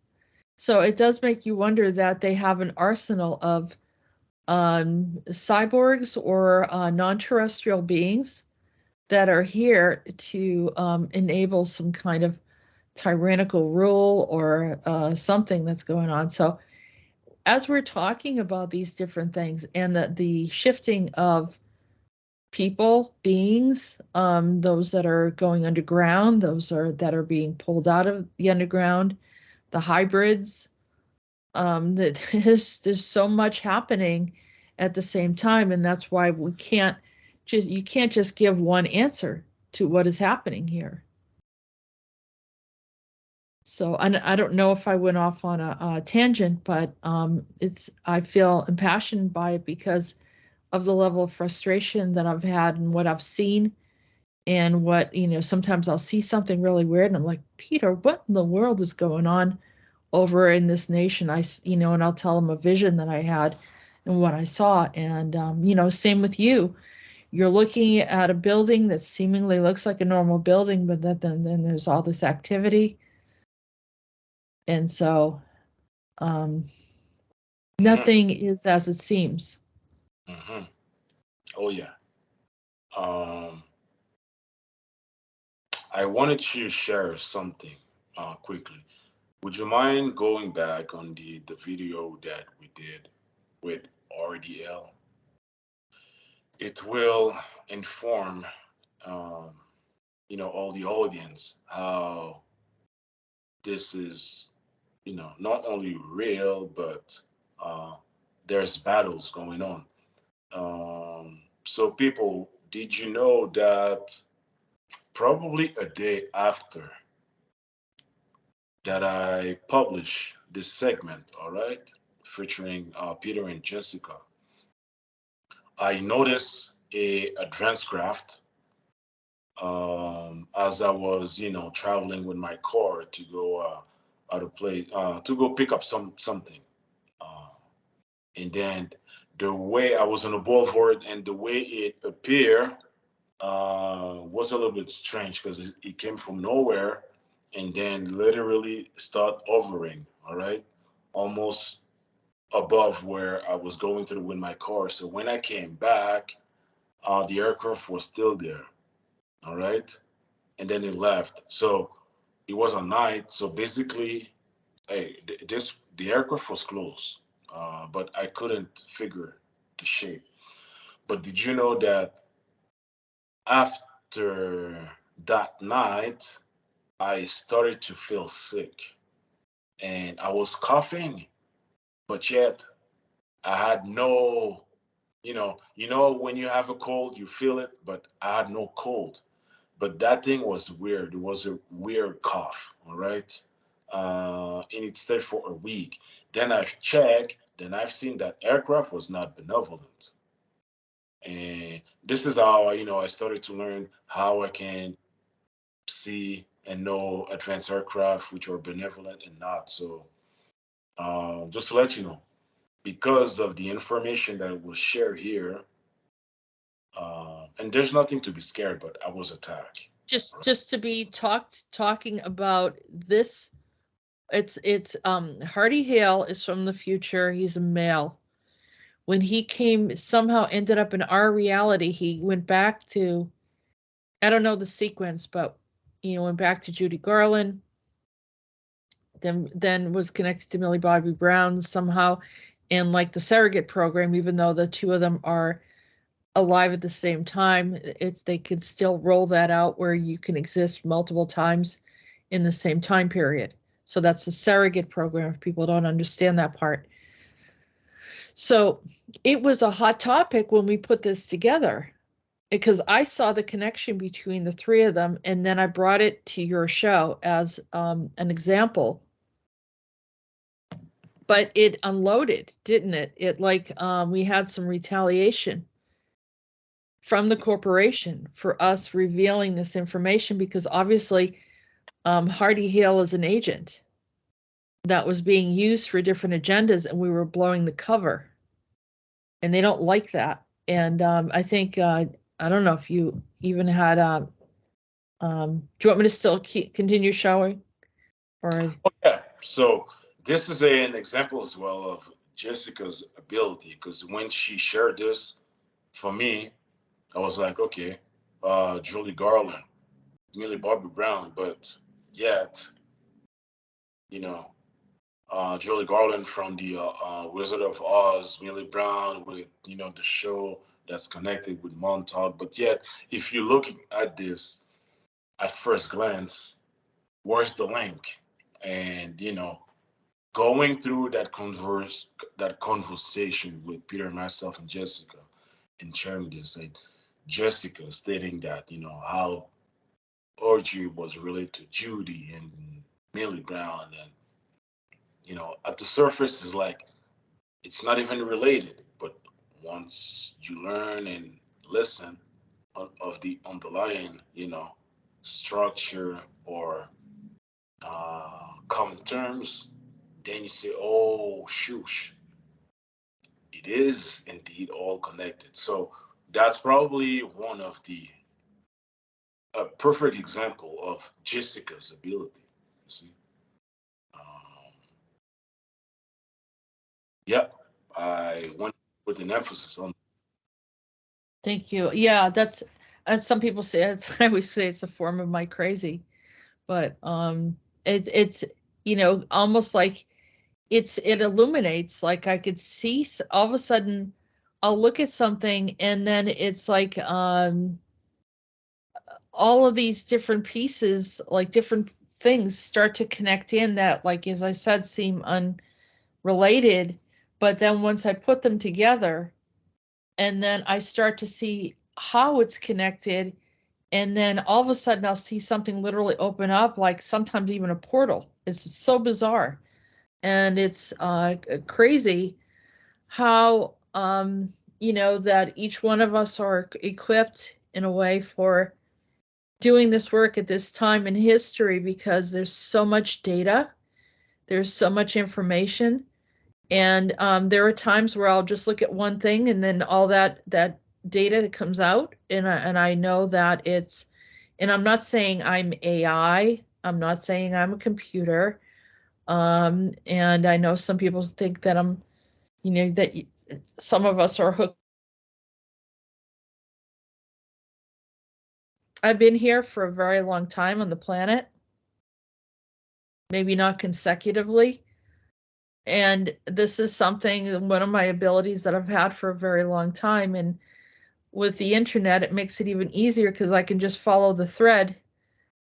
So it does make you wonder that they have an arsenal of cyborgs or non-terrestrial beings that are here to enable some kind of tyrannical rule or something that's going on. So as we're talking about these different things and the shifting of people, beings, those that are going underground, that are being pulled out of the underground, the hybrids, there's so much happening at the same time, and that's why you can't just give one answer to what is happening here. So I don't know if I went off on a tangent, but I feel impassioned by it because of the level of frustration that I've had and what I've seen, and what, sometimes I'll see something really weird and I'm like, Peter, what in the world is going on over in this nation? And I'll tell them a vision that I had and what I saw. And, same with you. You're looking at a building that seemingly looks like a normal building, but then there's all this activity. And so nothing is as it seems. Mm-hmm. Oh, yeah. I wanted to share something quickly. Would you mind going back on the video that we did with RDL? It will inform, all the audience how this is, not only real, but there's battles going on. So people, did you know that probably a day after that I published this segment, all right, featuring Peter and Jessica, I noticed a transcript as I was, traveling with my car to go to go pick up something, and then the way I was on the boulevard and the way it appeared was a little bit strange because it came from nowhere and then literally start hovering, all right, almost above where I was going to with my car. So when I came back, the aircraft was still there, all right, and then it left. So it was a night. So basically, the aircraft was close, but I couldn't figure the shape. But did you know that after that night, I started to feel sick and I was coughing, but yet I had no, when you have a cold, you feel it, but I had no cold. But that thing was weird. It was a weird cough, all right? And it stayed for a week. Then I've checked, then I've seen that aircraft was not benevolent. And this is how, I started to learn how I can see and know advanced aircraft which are benevolent and not. So just to let you know, because of the information that was shared here, and there's nothing to be scared, but I was attacked. Just to be talking about this, it's Hardy Hale is from the future. He's a male. When he came, somehow ended up in our reality, he went back to, I don't know the sequence, but went back to Judy Garland, then was connected to Millie Bobby Brown somehow, and like the surrogate program, even though the two of them are alive at the same time, they could still roll that out where you can exist multiple times in the same time period. So that's the surrogate program, if people don't understand that part. So it was a hot topic when we put this together, because I saw the connection between the three of them, and then I brought it to your show as an example. But it unloaded, didn't it? It like we had some retaliation from the corporation for us revealing this information, because obviously Hardy Hale is an agent that was being used for different agendas, and we were blowing the cover, and they don't like that. And I think I don't know if you even had do you want me to still continue showing, or Okay, so this is an example as well of Jessica's ability, because when she shared this for me, I was like, okay, Julie Garland, Millie Bobby Brown, but yet, you know, Julie Garland from the Wizard of Oz, Millie Brown with, you know, the show that's connected with Montauk. But yet, if you're looking at this at first glance, where's the link? And, you know, going through that conversation with Peter, myself, and Jessica, and sharing this, and Jessica stating that, you know, how Audrey was related to Judy and Millie Brown, and, you know, at the surface is like it's not even related, but once you learn and listen of the underlying, you know, structure or common terms, then you say, oh, shoosh, it is indeed all connected. So that's probably one of a perfect example of Jessica's ability. You see, yeah, I went with an emphasis on. Thank you. Yeah, that's as some people say. It's, I always say it's a form of my crazy, but it's you know, almost like it illuminates. Like I could see all of a sudden, I'll look at something, and then it's like all of these different pieces, like different things, start to connect in that, like as I said, seem unrelated, but then once I put them together, and then I start to see how it's connected, and then all of a sudden I'll see something literally open up, like sometimes even a portal. It's so bizarre, and it's crazy how you know, that each one of us are equipped in a way for doing this work at this time in history, because there's so much data, there's so much information. And there are times where I'll just look at one thing, and then all that data that comes out, and I know that it's, and I'm not saying I'm AI, I'm not saying I'm a computer, and I know some people think that I'm, you know, that some of us are hooked. I've been here for a very long time on the planet, maybe not consecutively. And this is something, one of my abilities that I've had for a very long time. And with the internet, it makes it even easier, because I can just follow the thread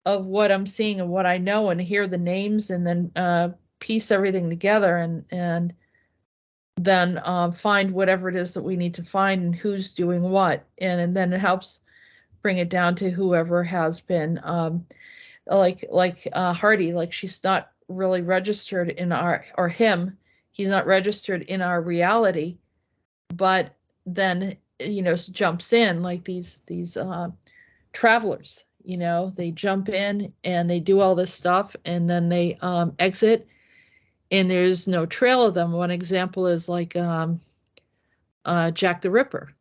of what I'm seeing and what I know, and hear the names, and then piece everything together, and then find whatever it is that we need to find, and who's doing what. And then it helps bring it down to whoever has been like Hardy, like she's not really registered in our, or him, he's not registered in our reality, but then, you know, jumps in like these travelers, you know, they jump in and they do all this stuff, and then they exit, and there's no trail of them. One example is like Jack the Ripper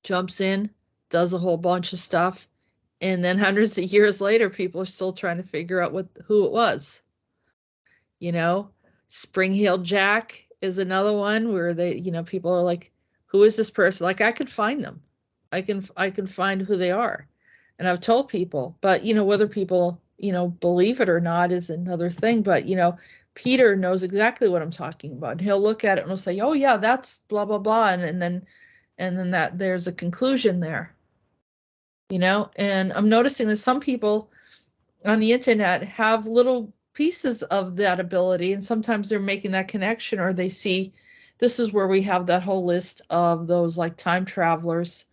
jumps in, does a whole bunch of stuff, and then hundreds of years later, people are still trying to figure out who it was. You know, Spring-Heeled Jack is another one where they, you know, people are like, who is this person? Like, I could find them. I can find who they are. And I've told people, but, you know, whether people, you know, believe it or not is another thing. But, you know, Peter knows exactly what I'm talking about. He'll look at it and he'll say, oh yeah, that's blah, blah, blah. And then that there's a conclusion there. You know, and I'm noticing that some people on the internet have little pieces of that ability, and sometimes they're making that connection, or they see this is where we have that whole list of those like time travelers,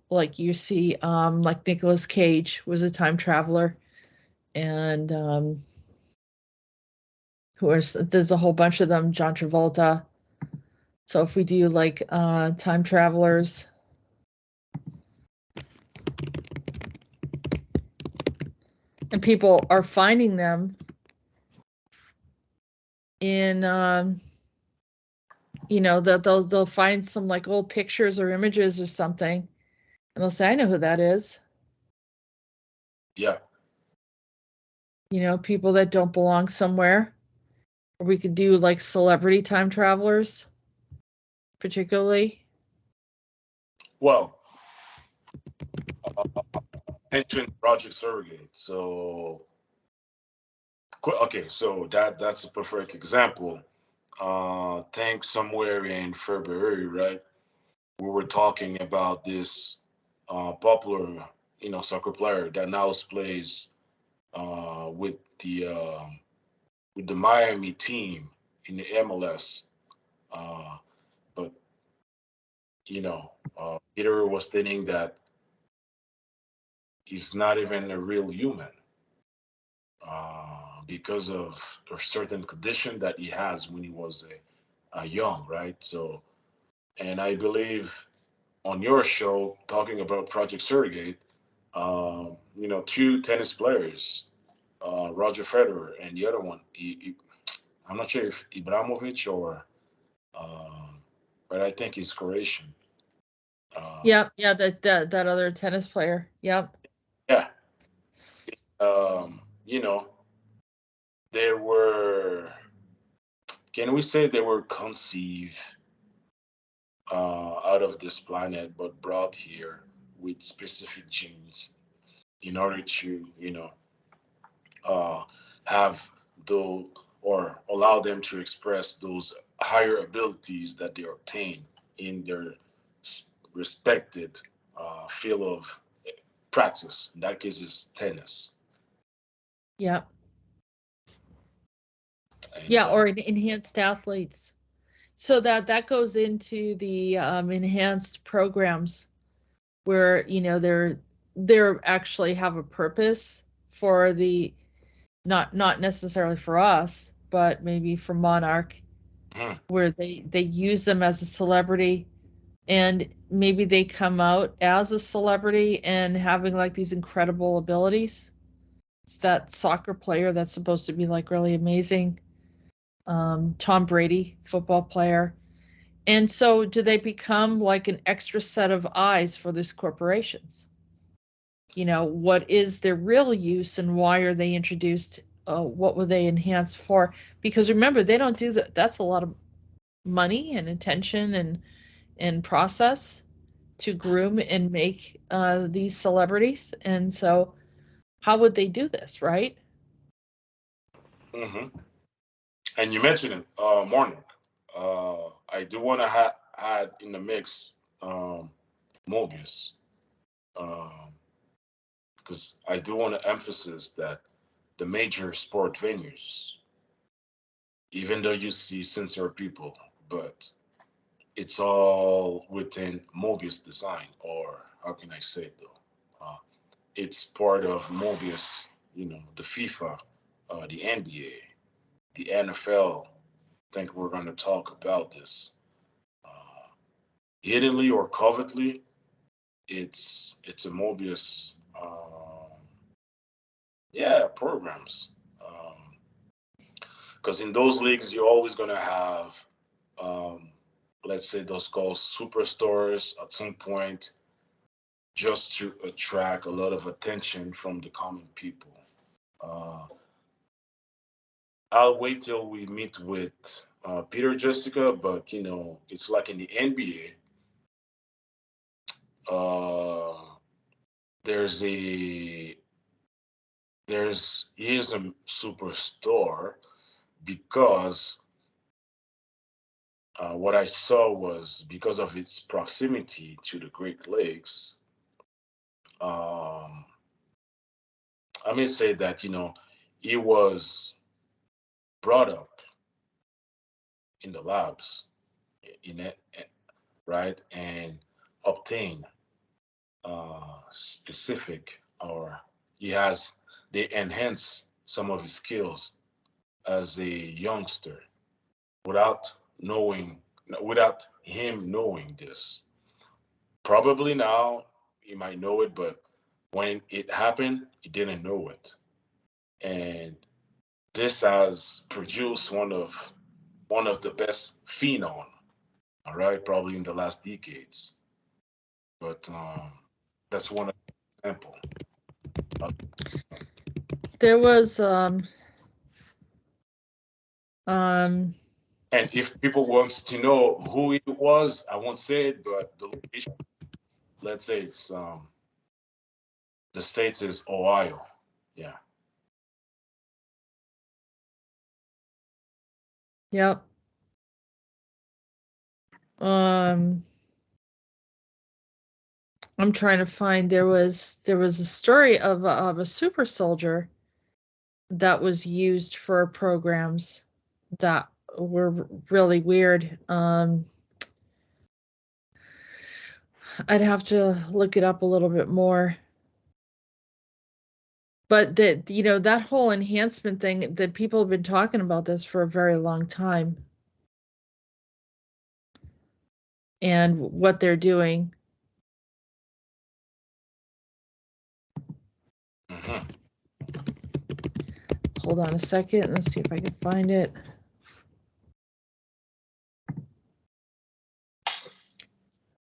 like you see, like Nicolas Cage was a time traveler, and there's a whole bunch of them, John Travolta. So if we do like time travelers, and people are finding them in they'll find some like old pictures or images or something, and they'll say, I know who that is. Yeah. People that don't belong somewhere. Or we could do like celebrity time travelers, particularly. Well, mentioned Project Surrogate. So, okay, so that's a perfect example. Think somewhere in February, right? We were talking about this popular, soccer player that now plays with the Miami team in the MLS. But Peter was stating that he's not even a real human because of a certain condition that he has when he was a young, right? So, and I believe on your show talking about Project Surrogate, two tennis players, Roger Federer and the other one, I'm not sure if Ibrahimovic or, but I think he's Croatian. Yeah, that other tennis player. Yep. Yeah. You know, they were, can we say they were conceived out of this planet, but brought here with specific genes in order to, uh, have the or allow them to express those higher abilities that they obtain in their respected field of practice. In that case, is tennis. Yeah. And, Yeah, or enhanced athletes. So that goes into the enhanced programs where they're actually have a purpose for the not necessarily for us, but maybe for Monarch, where they use them as a celebrity, and maybe they come out as a celebrity and having like these incredible abilities. It's that soccer player that's supposed to be like really amazing. Tom Brady, football player. And so do they become like an extra set of eyes for these corporations? What is their real use and why are they introduced? What were they enhanced for? Because remember, they don't do that. That's a lot of money and attention and process to groom and make these celebrities. And so how would they do this, right? mm-hmm. And you mentioned it, Monarch. I do want to add in the mix Mobius, because I do want to emphasize that the major sport venues, even though you see sincere people, but it's all within Mobius design, or how can I say it though? It's part of Mobius, the FIFA, the NBA, the NFL. I think we're going to talk about this. Hiddenly or covertly, it's a Mobius, programs. Because in those leagues, you're always going to have, um, let's say, those called superstars at some point, just to attract a lot of attention from the common people. Uh, I'll wait till we meet with Peter Jessica, but it's like in the NBA, there's a he is a superstar because what I saw was because of its proximity to the Great Lakes. Um, I may say that, he was brought up in the labs, in it, right, and obtain specific, or he has, they enhance some of his skills as a youngster without knowing, without him knowing this. Probably now he might know it, but when it happened, he didn't know it. And this has produced one of the best phenom, all right, probably in the last decades. But that's one example. There was um And if people wants to know who it was, I won't say it, but the location, let's say it's the states is Ohio. Yeah. yep. um I'm trying to find, there was a story of a super soldier that was used for programs that were really weird. I'd have to look it up a little bit more. But that, that whole enhancement thing, that people have been talking about this for a very long time. And what they're doing. Mm-hmm. Hold on a second. Let's see if I can find it.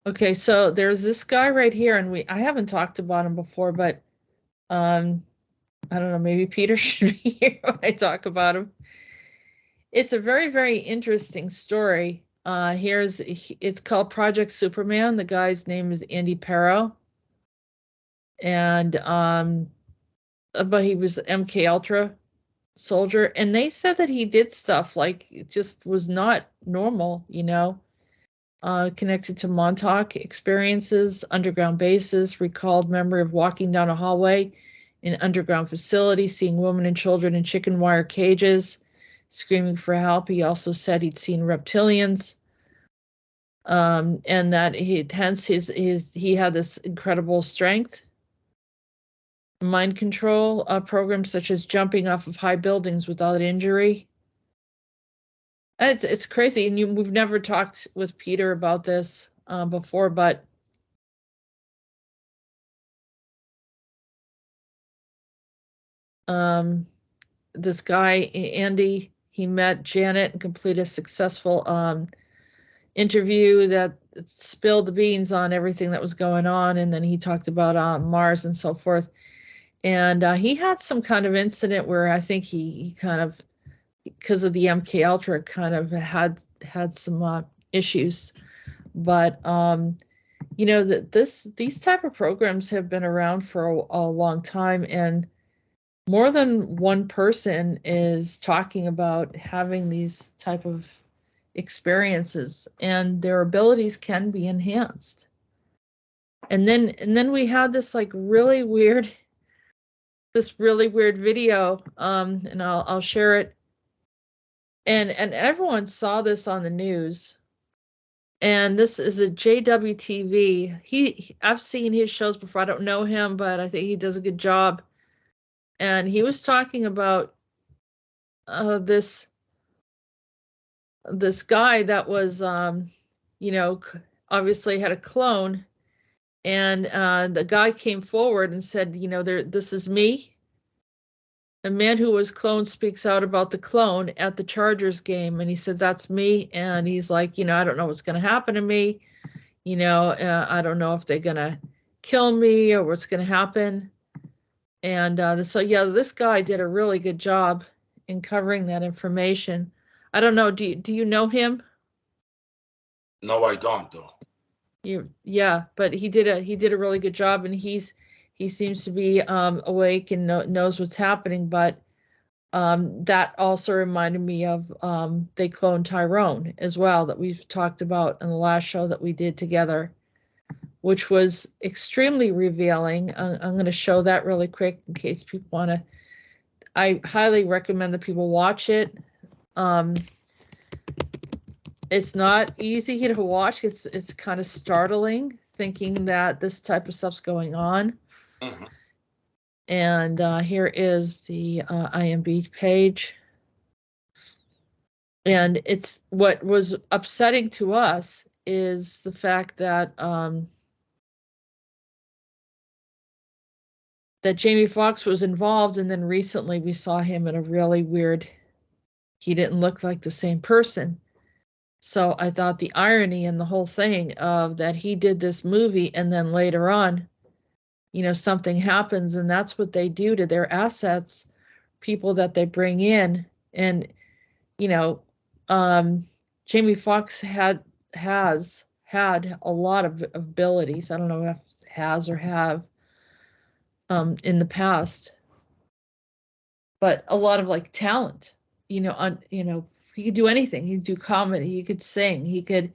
Okay, so there's this guy right here, and I haven't talked about him before, but I don't know, maybe Peter should be here when I talk about him. It's a very, very interesting story. It's called Project Superman. The guy's name is Andy Perro. And but he was MK Ultra soldier, and they said that he did stuff like it just was not normal, connected to Montauk experiences, underground bases, recalled memory of walking down a hallway in an underground facility, seeing women and children in chicken wire cages, screaming for help. He also said he'd seen reptilians, and that he had this incredible strength. Mind control programs such as jumping off of high buildings without injury. It's crazy, and we've never talked with Peter about this before, but this guy Andy, he met Janet and completed a successful interview that spilled the beans on everything that was going on, and then he talked about Mars and so forth. And he had some kind of incident where I think he kind of, because of the MK Ultra, kind of had some issues. But these type of programs have been around for a long time, and more than one person is talking about having these type of experiences, and their abilities can be enhanced. And then we had this really weird video, and I'll share it. And everyone saw this on the news. And this is a JWTV. I've seen his shows before. I don't know him, but I think he does a good job. And he was talking about this guy that was obviously had a clone, and the guy came forward and said, this is me. A man who was cloned speaks out about the clone at the Chargers game, and he said, that's me. And he's like, I don't know what's going to happen to me. I don't know if they're going to kill me or what's going to happen. And so, this guy did a really good job in covering that information. I don't know. Do you know him? No, I don't, though. But he did a really good job, and he seems to be awake and knows what's happening. But that also reminded me of they cloned Tyrone as well, that we've talked about in the last show that we did together, which was extremely revealing. I'm going to show that really quick in case people want to. I highly recommend that people watch it. It's not easy to watch. It's kind of startling thinking that this type of stuff's going on. Mm-hmm. And here is the IMB page. And it's what was upsetting to us is the fact that that Jamie Foxx was involved, and then recently we saw him in a really weird. He didn't look like the same person. So I thought the irony in the whole thing of that he did this movie and then later on, you know, something happens, and that's what they do to their assets, people that they bring in. And, you know, Jamie Foxx has had a lot of abilities. I don't know if has or have in the past, but a lot of like talent, you know, he could do anything. He could do comedy, he could sing, he could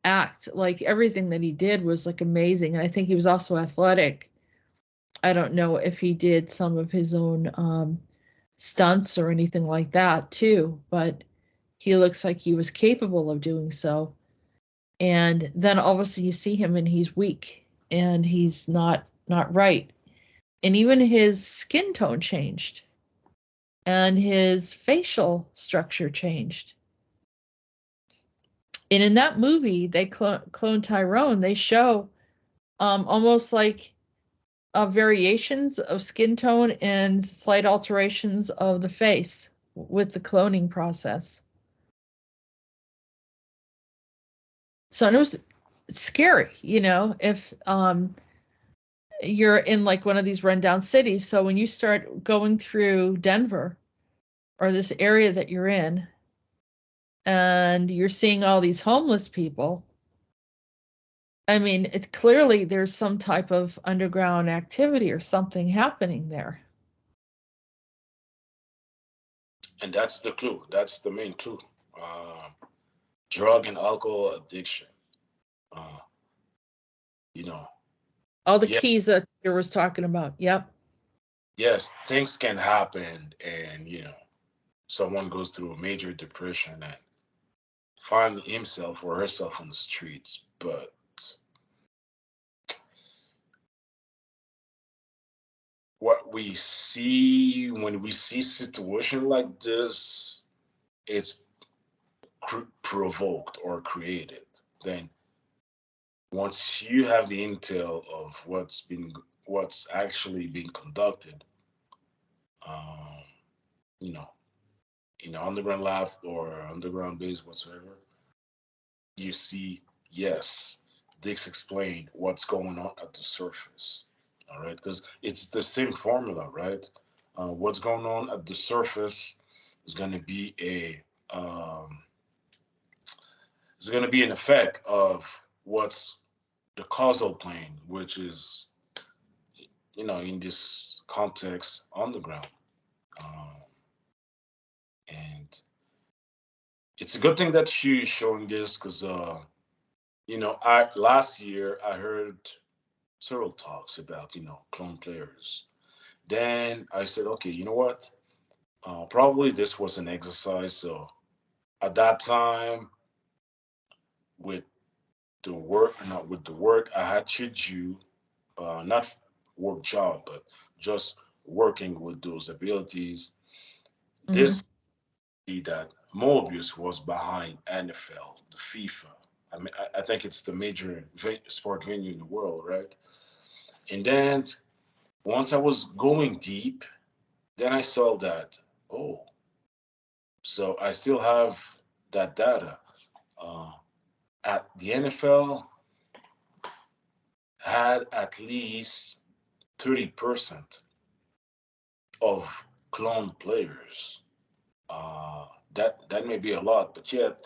act. Like everything that he did was like amazing. And I think he was also athletic. I don't know if he did some of his own stunts or anything like that too, but he looks like he was capable of doing so. And then all of a sudden you see him and he's weak and he's not right. And even his skin tone changed and his facial structure changed. And in that movie, they clone Tyrone. They show almost like variations of skin tone and slight alterations of the face with the cloning process. So it was scary, you know, if you're in like one of these rundown cities. So when you start going through Denver or this area that you're in, and you're seeing all these homeless people, I mean, it's clearly there's some type of underground activity or something happening there. And that's the clue. That's the main clue. Drug and alcohol addiction. You know. All the keys that Peter was talking about. Yep. Yes, things can happen, and someone goes through a major depression and find himself or herself on the streets. But what we see when we see situation like this, it's provoked or created. Then once you have the intel of what's actually being conducted, in an underground lab or underground base whatsoever, you see, yes, Dix explained what's going on at the surface. All right, because it's the same formula, right? What's going on at the surface is going to be an effect of what's the causal plane, which is, in this context, underground. And it's a good thing that you're showing this because, last year I heard several talks about, clone players. Then I said, okay, you know what? Probably this was an exercise. So at that time, with not with the work I had to do, not work job, but just working with those abilities. Mm-hmm. This see that Mobius was behind NFL, the FIFA. I mean, I think it's the major sport venue in the world, right? And then once I was going deep, then I saw that, oh, so I still have that data. At the NFL had at least 30% of clone players. That may be a lot, but yet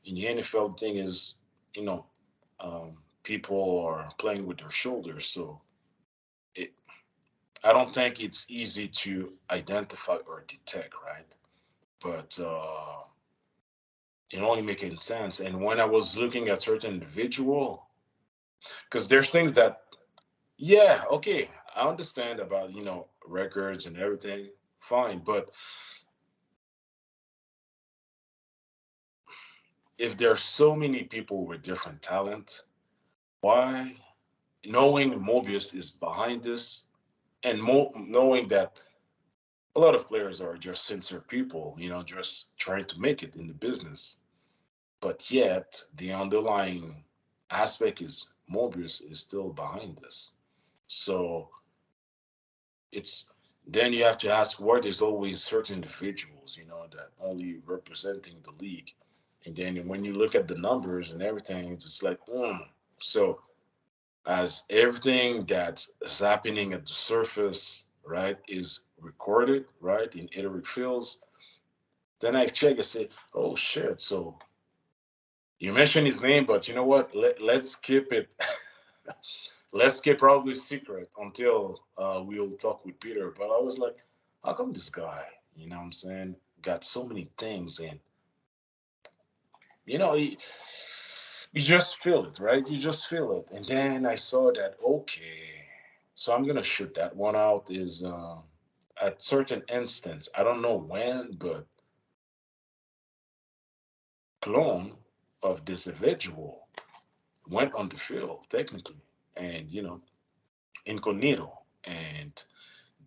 in the NFL, the thing is, people are playing with their shoulders, so I don't think it's easy to identify or detect, right? But it only making sense. And when I was looking at certain individual, Because there's things that, yeah, okay, I understand about, records and everything, fine. But if there's so many people with different talent, why, knowing Mobius is behind this, and knowing that a lot of players are just sincere people, just trying to make it in the business, but yet the underlying aspect is Mobius is still behind this. So it's then you have to ask why there's always certain individuals, that only representing the league. And then when you look at the numbers and everything, it's just like, so as everything that's happening at the surface, right, is recorded, right, in iterative fields, then I check and say, oh shit, so you mentioned his name, but you know what? Let's keep it. Let's keep probably secret until we'll talk with Peter. But I was like, how come this guy, what I'm saying, got so many things, and you just feel it, right? You just feel it. And then I saw that, okay, so I'm gonna shoot that one out. Is at certain instance, I don't know when, but clone of this individual went on the field technically, and incognito, and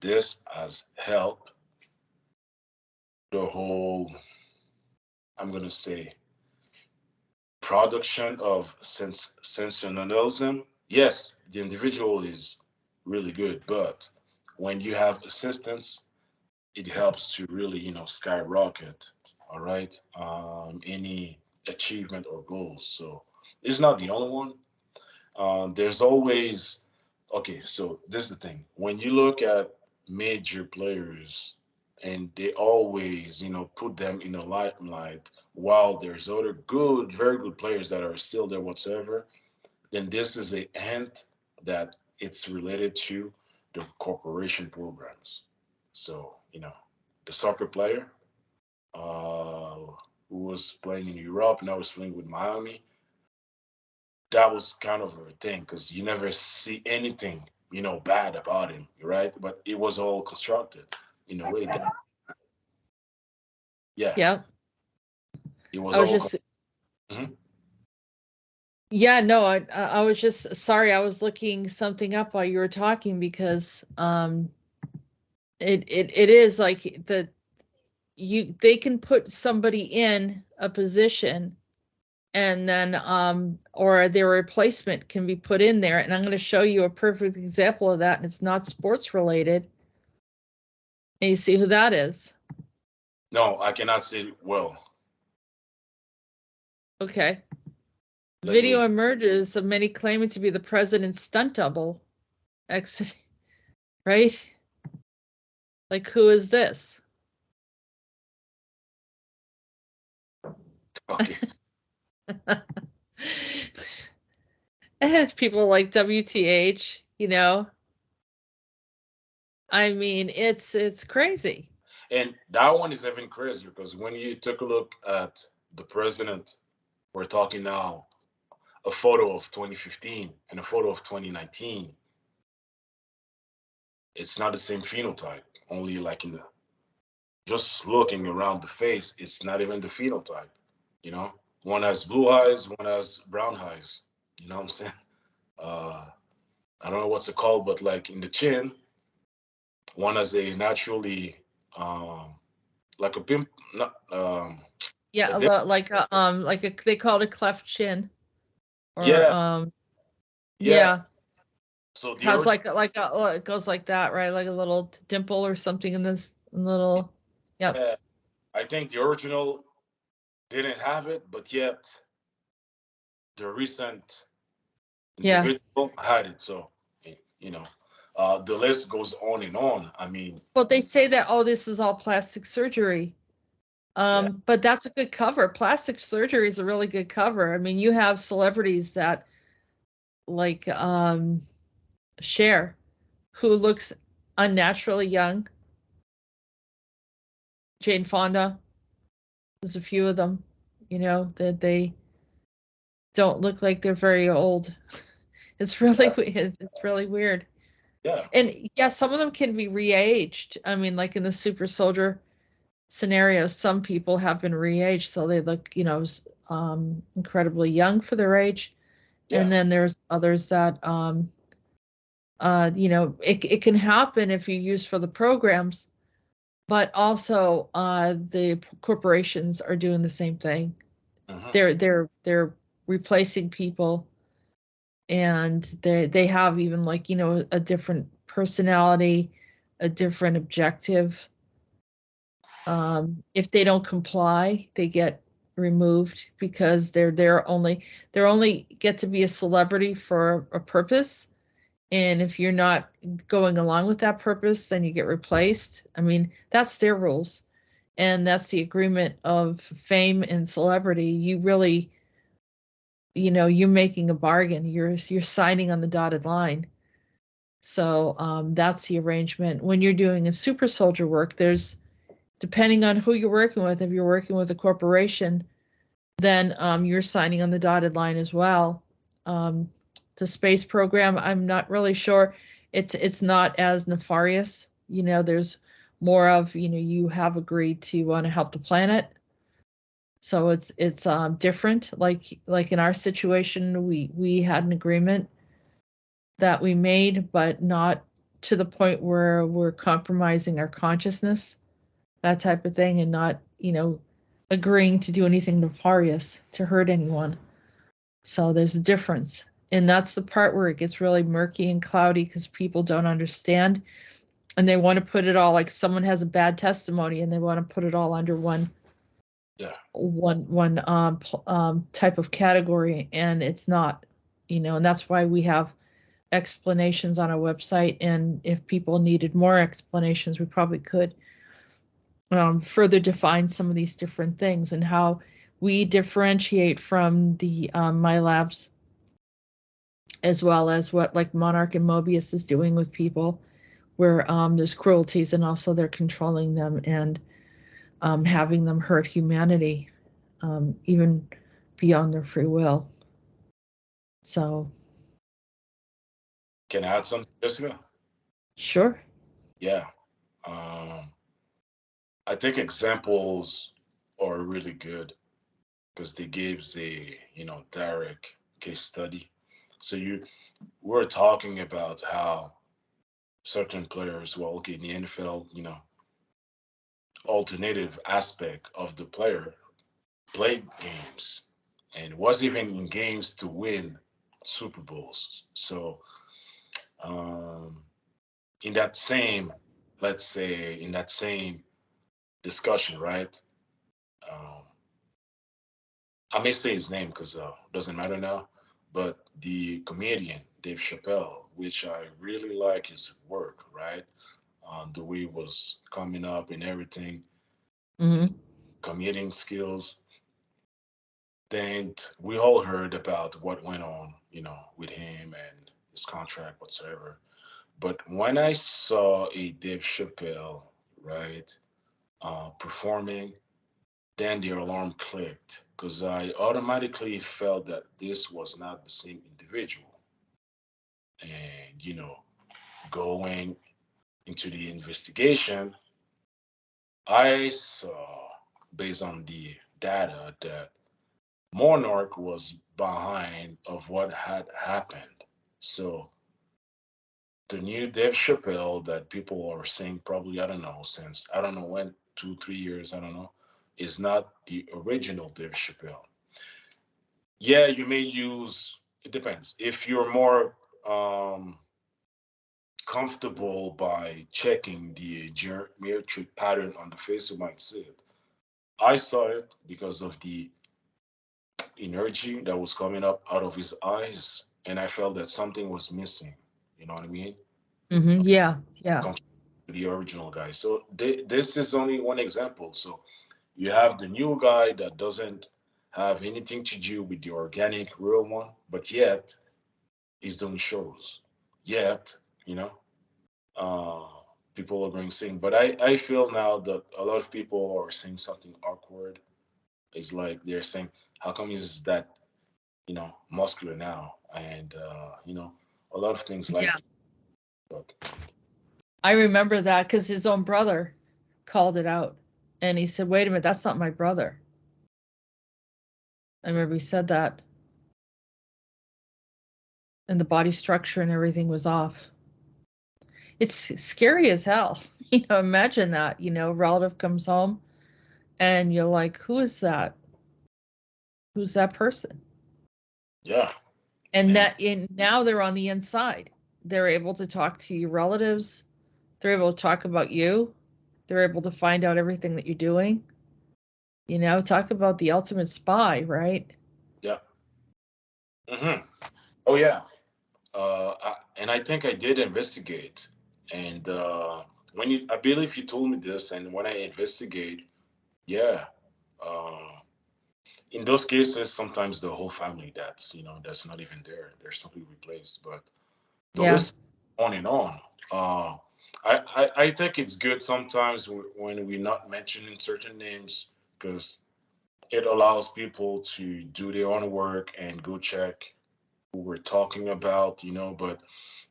this has helped the whole, I'm gonna say, production of sensationalism. Yes, the individual is really good, but when you have assistance, it helps to really, skyrocket. All right, any achievement or goals. So it's not the only one. There's always, okay, so this is the thing. When you look at major players, and they always, put them in the limelight, while there's other good, very good players that are still there whatsoever, then this is a hint that it's related to the corporation programs. So, the soccer player who was playing in Europe, now was playing with Miami, that was kind of a thing because you never see anything, bad about him, right? But it was all constructed in a way that, yeah, Yeah. it was I was all. just, Mhm. yeah, no, I was just sorry. I was looking something up while you were talking because it is like they can put somebody in a position and then or their replacement can be put in there, and I'm going to show you a perfect example of that, and it's not sports related. And you see who that is? No, I cannot say well. Okay. Let me. Video emerges of many claiming to be the president's stunt double. Exit, right? Like, who is this? Okay. It has people like WTH, I mean, it's crazy. And that one is even crazier because when you took a look at the president, we're talking now a photo of 2015 and a photo of 2019. It's not the same phenotype, only like in the just looking around the face, it's not even the phenotype, you know? One has blue eyes, one has brown eyes. You know what I'm saying? I don't know what's it called, but like in the chin, one has a naturally like a pimp, not Yeah, a dip. like a they call it a cleft chin, or Yeah, yeah. yeah, So the has original, it goes like that, right? Like a little dimple or something in this little, yep, yeah, I think the original didn't have it, but yet the recent yeah. individual had it. So, you know, the list goes on and on. I mean, Well, they say that, oh, this is all plastic surgery. yeah, But that's a good cover. Plastic surgery is a really good cover. I mean, you have celebrities that like Cher, who looks unnaturally young. Jane Fonda. There's a few of them, that they don't look like they're very old. It's really Yeah. it's really weird. Yeah. And yeah, some of them can be re-aged. I mean, like in the super soldier scenario, some people have been re-aged, so they look, incredibly young for their age. Yeah. And then there's others that, it can happen if you use for the programs, but also the corporations are doing the same thing. Hmm. They're replacing people, and they have even like, a different personality, a different objective. If they don't comply, they get removed because they're only get to be a celebrity for a purpose. And if you're not going along with that purpose, then you get replaced. I mean, that's their rules. And that's the agreement of fame and celebrity. You really, you're making a bargain. You're signing on the dotted line. So that's the arrangement. When you're doing a super soldier work, there's, depending on who you're working with, if you're working with a corporation, then you're signing on the dotted line as well. Um, the space program, I'm not really sure. It's not as nefarious. There's more of, you have agreed to want to help the planet. So it's different. Like in our situation, we had an agreement that we made, but not to the point where we're compromising our consciousness, that type of thing, and not, agreeing to do anything nefarious to hurt anyone. So there's a difference. And that's the part where it gets really murky and cloudy because people don't understand, and they want to put it all, like someone has a bad testimony and they want to put it all under one Yeah. type of category, and it's not, and that's why we have explanations on our website. And if people needed more explanations, we probably could further define some of these different things and how we differentiate from the My Labs, as well as what like Monarch and Mobius is doing with people, where there's cruelties and also they're controlling them and having them hurt humanity, even beyond their free will. So, Can I add something, Jessica? sure. Yeah. Um, I think examples are really good because they gives a direct case study. So we're talking about how certain players, well, okay, in the NFL, alternative aspect of the player played games and was even in games to win Super Bowls. So um, in that same, let's say, in that same discussion, right? Um, I may say his name because doesn't matter now. But the comedian Dave Chappelle, which I really like his work, right? The way he was coming up and everything, his Hmm. comedian skills. Then we all heard about what went on, with him and his contract whatsoever. But when I saw a Dave Chappelle, right, performing, then the alarm clicked because I automatically felt that this was not the same individual. And, going into the investigation, I saw, based on the data, that Monarch was behind of what had happened. So the new Dave Chappelle that people are saying probably, I don't know, since I don't know when, 2, 3 years, I don't know, is not the original Dave Chappelle. Yeah, you may use, it depends. If you're more comfortable by checking the geometric pattern on the face, you might see it. I saw it because of the energy that was coming up out of his eyes, and I felt that something was missing. You know what I mean? Yeah, yeah. Compared to the original guy. So this is only one example. So you have the new guy that doesn't have anything to do with the organic real one, but yet he's doing shows. Yet, you know, uh, people are going to sing. But I feel now that a lot of people are saying something awkward. It's like they're saying, how come he's that, muscular now? and a lot of things like Yeah. that. But I remember that because his own brother called it out, and he said, "Wait a minute, that's not my brother." I remember he said that, and the body structure and everything was off. It's scary as hell. Imagine that. Relative comes home, and you're like, "Who is that? Who's that person?" yeah, And and now they're on the inside. They're able to talk to your relatives. They're able to talk about you. They're able to find out everything that you're doing. Talk about the ultimate spy, right? yeah. Oh yeah. And I think I did investigate. And I believe you told me this, and when I investigate, yeah, uh, in those cases, sometimes the whole family that's not even there. They're simply replaced. But the Yeah. list on and on. Uh, I think it's good sometimes when we're not mentioning certain names because it allows people to do their own work and go check who we're talking about, but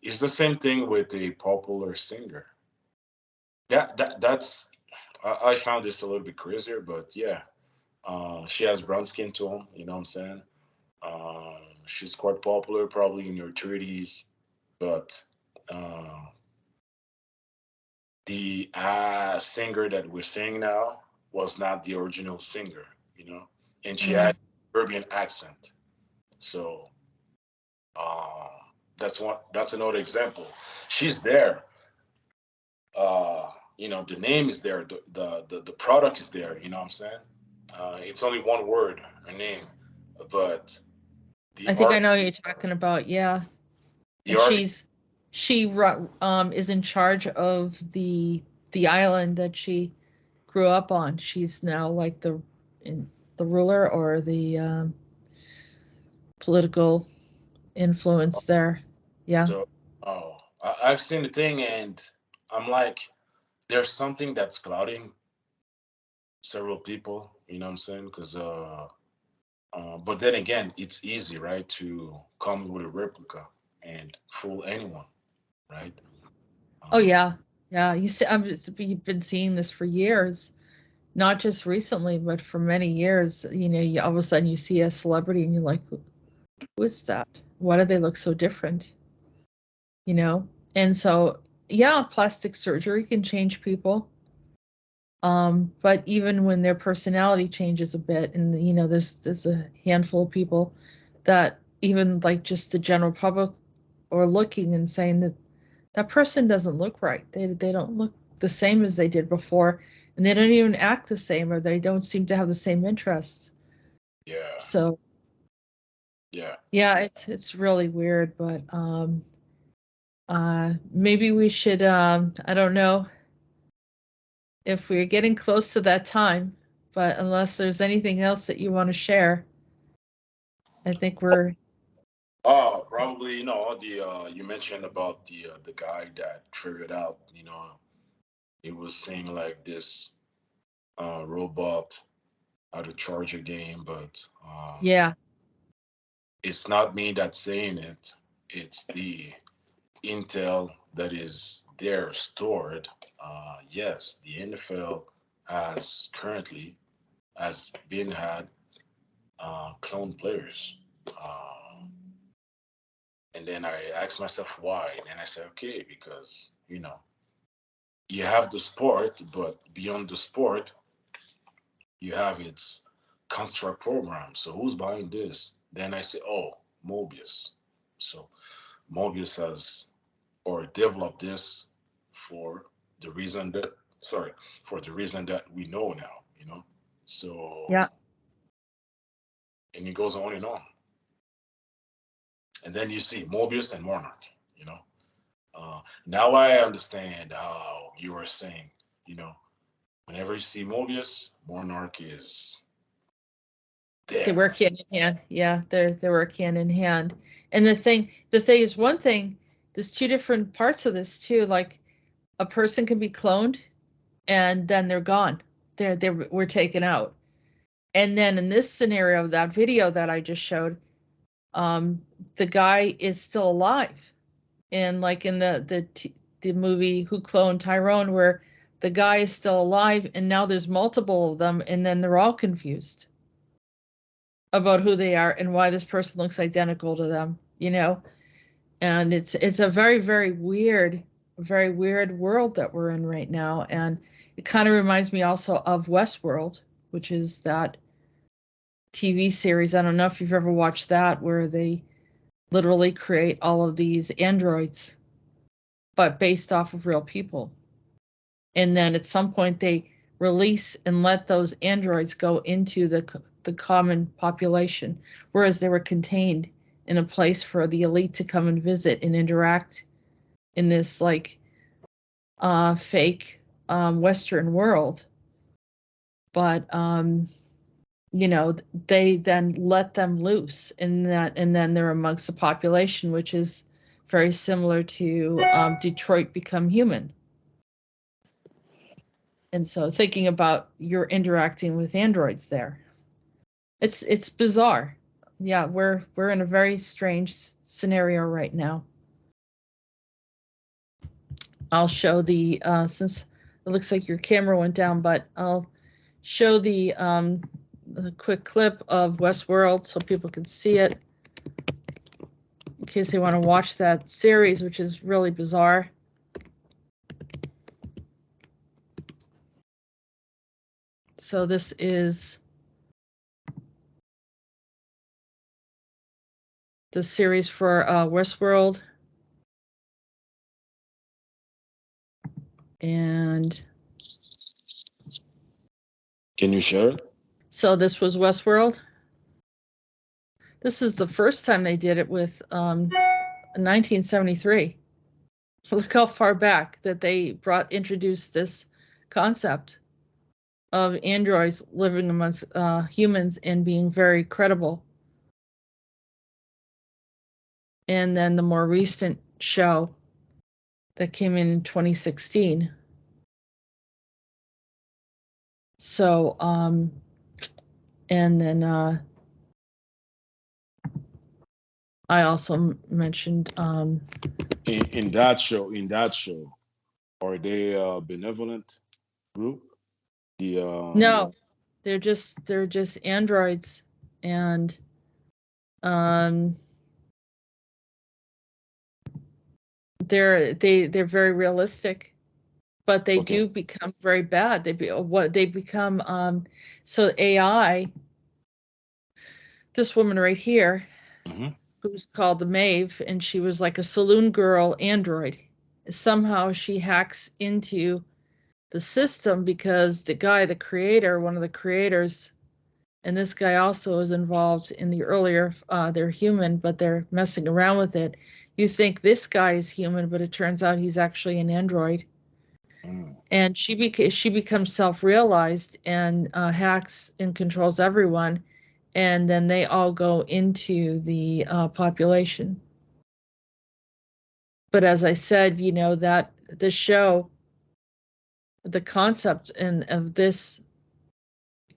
it's the same thing with a popular singer. That's I found this a little bit crazier, but yeah, she has brown skin tone. You know what I'm saying? She's quite popular, probably in her 30s, but uh, the singer that we're seeing now was not the original singer, and she Mm. had Caribbean accent. So uh, that's another example. She's there. The name is there. The product is there. You know what I'm saying? It's only one word, her name, but the I think I art, know who you're talking about. Yeah. the And art. she is in charge of the island that she grew up on. She's now like the ruler or the political influence there. Yeah. So, I've seen the thing, and I'm like, there's something that's clouding several people. You know what I'm saying? Because but then again, it's easy, right, to come with a replica and fool anyone, right? Oh Um, yeah. Yeah. You've been seeing this for years, not just recently, but for many years. All of a sudden you see a celebrity and you're like, who is that? Why do they look so different? You know? And so, yeah, plastic surgery can change people. But even when their personality changes a bit, and there's a handful of people that even like just the general public are looking and saying that that person doesn't look right. They don't look the same as they did before, and they don't even act the same, or they don't seem to have the same interests. yeah, So yeah. yeah, it's really weird, but maybe we should I don't know if we're getting close to that time, but unless there's anything else that you want to share, I think we're Oh, probably, the you mentioned about the guy that figured out, it was saying like this robot how to charge a game, but yeah. it's not me that's saying it. It's the intel that is there stored. Yes, the NFL has been had clone players. And then I asked myself why, and I said, okay, because you have the sport, but beyond the sport, you have its construct program. So who's buying this? Then I say, oh, Mobius. So Mobius has or developed this for the reason that we know now. So Yeah. and it goes on and on. And then you see Mobius and Monarch. You know, now I understand how you were saying. You know, whenever you see Mobius, Monarch is They there. work hand in hand. Yeah, they work hand in hand. And the thing is, one thing, there's two different parts of this too. Like a person can be cloned and then they're gone. They were taken out. And then in this scenario, that video that I just showed, the guy is still alive, and like in the movie Who Cloned Tyrone, where the guy is still alive, and now there's multiple of them, and then they're all confused about who they are and why this person looks identical to them, and it's a very, very weird world that we're in right now. And it kind of reminds me also of Westworld, which is that TV series. I don't know if you've ever watched that, where they literally create all of these androids, but based off of real people. And then at some point they release and let those androids go into the common population, whereas they were contained in a place for the elite to come and visit and interact in this like fake Western world. But they then let them loose in that, and then they're amongst the population, which is very similar to Detroit Become Human. And so thinking about you're interacting with androids there, it's bizarre. Yeah, we're in a very strange scenario right now. I'll show the since it looks like your camera went down, but I'll show the quick clip of Westworld so people can see it in case they want to watch that series, which is really bizarre. So this is the series for Westworld. And can you share it? So this was Westworld. This is the first time they did it with 1973. Look how far back that they introduced this concept of androids living amongst humans and being very credible. And then the more recent show that came in 2016. So, and then I also mentioned in that show, are they a benevolent group? No, they're just androids, and they're very realistic, but they do become very bad. They become so AI. This woman right here, who's called the Maeve, and she was like a saloon girl android. Somehow she hacks into the system because the guy, the creator, one of the creators, and this guy also is involved in the earlier, they're human, but they're messing around with it. You think this guy is human, but it turns out he's actually an android. And she becomes self-realized and hacks and controls everyone. And then they all go into the population. But as I said, that the show, the concept of this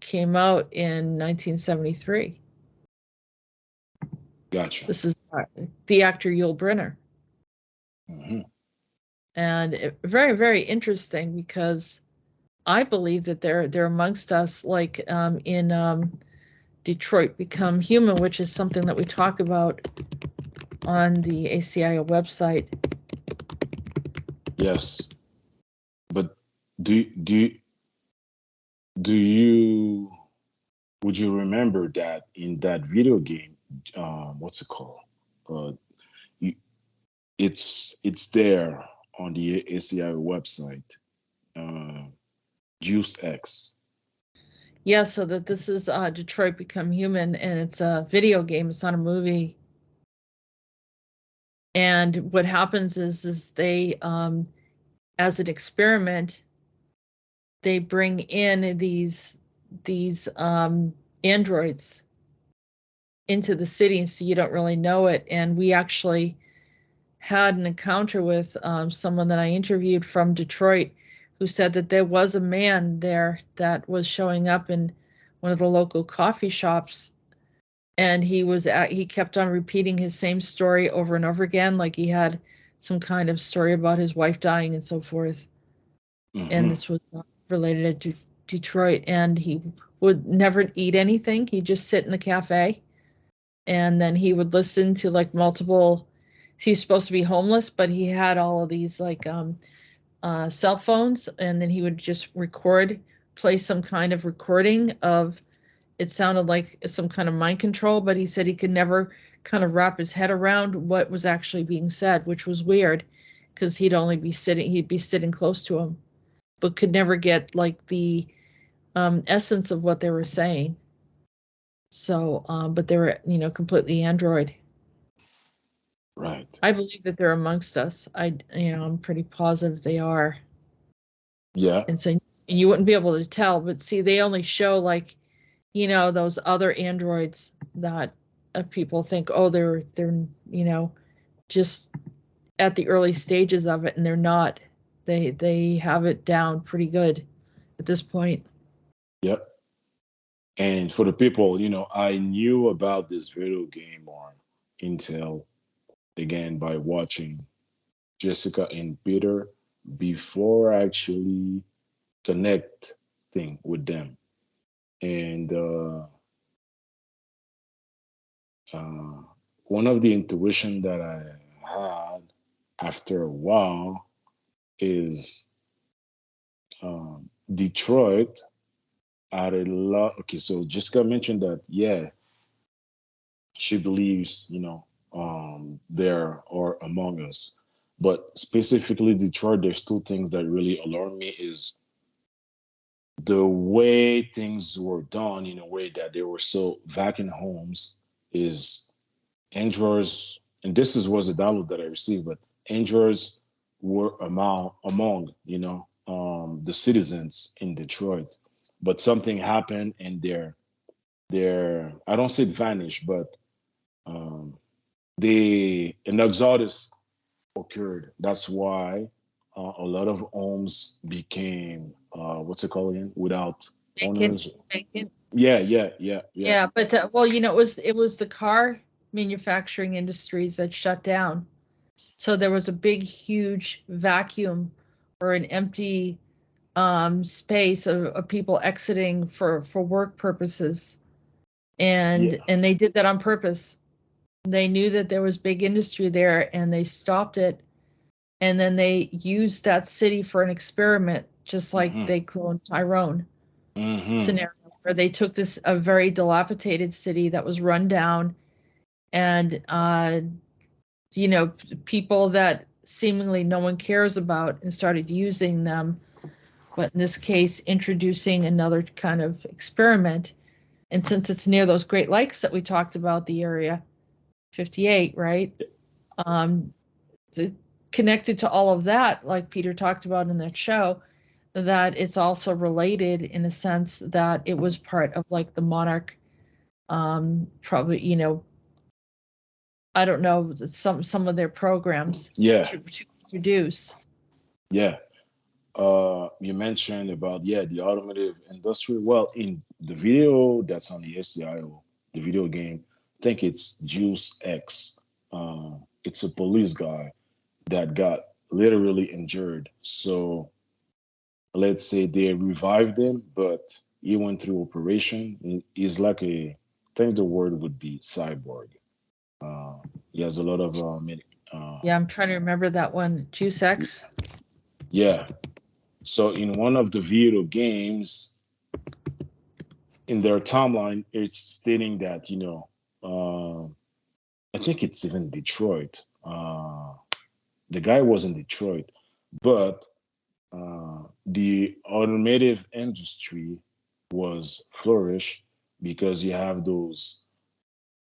came out in 1973. Gotcha. This is the actor Yul Brynner. And very, very interesting, because I believe that they're amongst us, like in Detroit Become Human, which is something that we talk about on the ACIO website. Yes, but would you remember that in that video game, what's it called? It's there on the ACIO website, Juice X. Yeah, so that this is Detroit Become Human, and it's a video game. It's not a movie. And what happens is they, as an experiment, they bring in these androids into the city, so you don't really know it. And we actually had an encounter with someone that I interviewed from Detroit, who said that there was a man there that was showing up in one of the local coffee shops and he kept on repeating his same story over and over again, like he had some kind of story about his wife dying and so forth. And this was related to Detroit, and he would never eat anything. He'd just sit in the cafe, and then he would listen to like multiple. He's supposed to be homeless, but he had all of these like cell phones, and then he would just play some kind of recording of. It sounded like some kind of mind control, but he said he could never kind of wrap his head around what was actually being said, which was weird, because he'd be sitting close to him, but could never get like the essence of what they were saying. So, but they were, completely android. Right. I believe that they're amongst us. I'm pretty positive they are. Yeah. And so you wouldn't be able to tell, but see, they only show like, those other androids that people think, oh, they're, just at the early stages of it, and they're not. They have it down pretty good at this point. Yep. And for the people, I knew about this video game on Intel again by watching Jessica and Peter before actually connecting with them. And one of the intuition that I had after a while is Detroit had a lot. Okay, so Jessica mentioned that, yeah, she believes, there are among us. But specifically Detroit, there's two things that really alarm me is the way things were done in a way that they were so vacant homes is androids, and this was a download that I received, but androids were among the citizens in Detroit. But something happened and their I don't say it vanished, but an exodus occurred. That's why a lot of homes became what's it called again? Without Vacant, owners. vacant. Yeah. But well, it was the car manufacturing industries that shut down. So there was a big, huge vacuum or an empty space of people exiting for work purposes, Yeah. and they did that on purpose. They knew that there was big industry there, and they stopped it, and then they used that city for an experiment, just like they cloned Tyrone scenario, where they took a very dilapidated city that was run down, and people that seemingly no one cares about, and started using them, but in this case introducing another kind of experiment. And since it's near those Great Lakes that we talked about, the area 58, right? um Connected to all of that, like Peter talked about in that show, that it's also related in a sense that it was part of like the monarch, probably, I don't know, some of their programs Yeah. to introduce. Yeah. You mentioned about the automotive industry. Well, in the video that's on the ACIO, the video game, I think it's Juice X. It's a police guy that got literally injured. So let's say they revived him, but he went through operation. He's like I think the word would be cyborg. Uh, he has a lot of Yeah, I'm trying to remember that one. Juice X. yeah. So in one of the video games, in their timeline, it's stating that I think it's even Detroit. The guy was in Detroit, but the automotive industry was flourish because you have those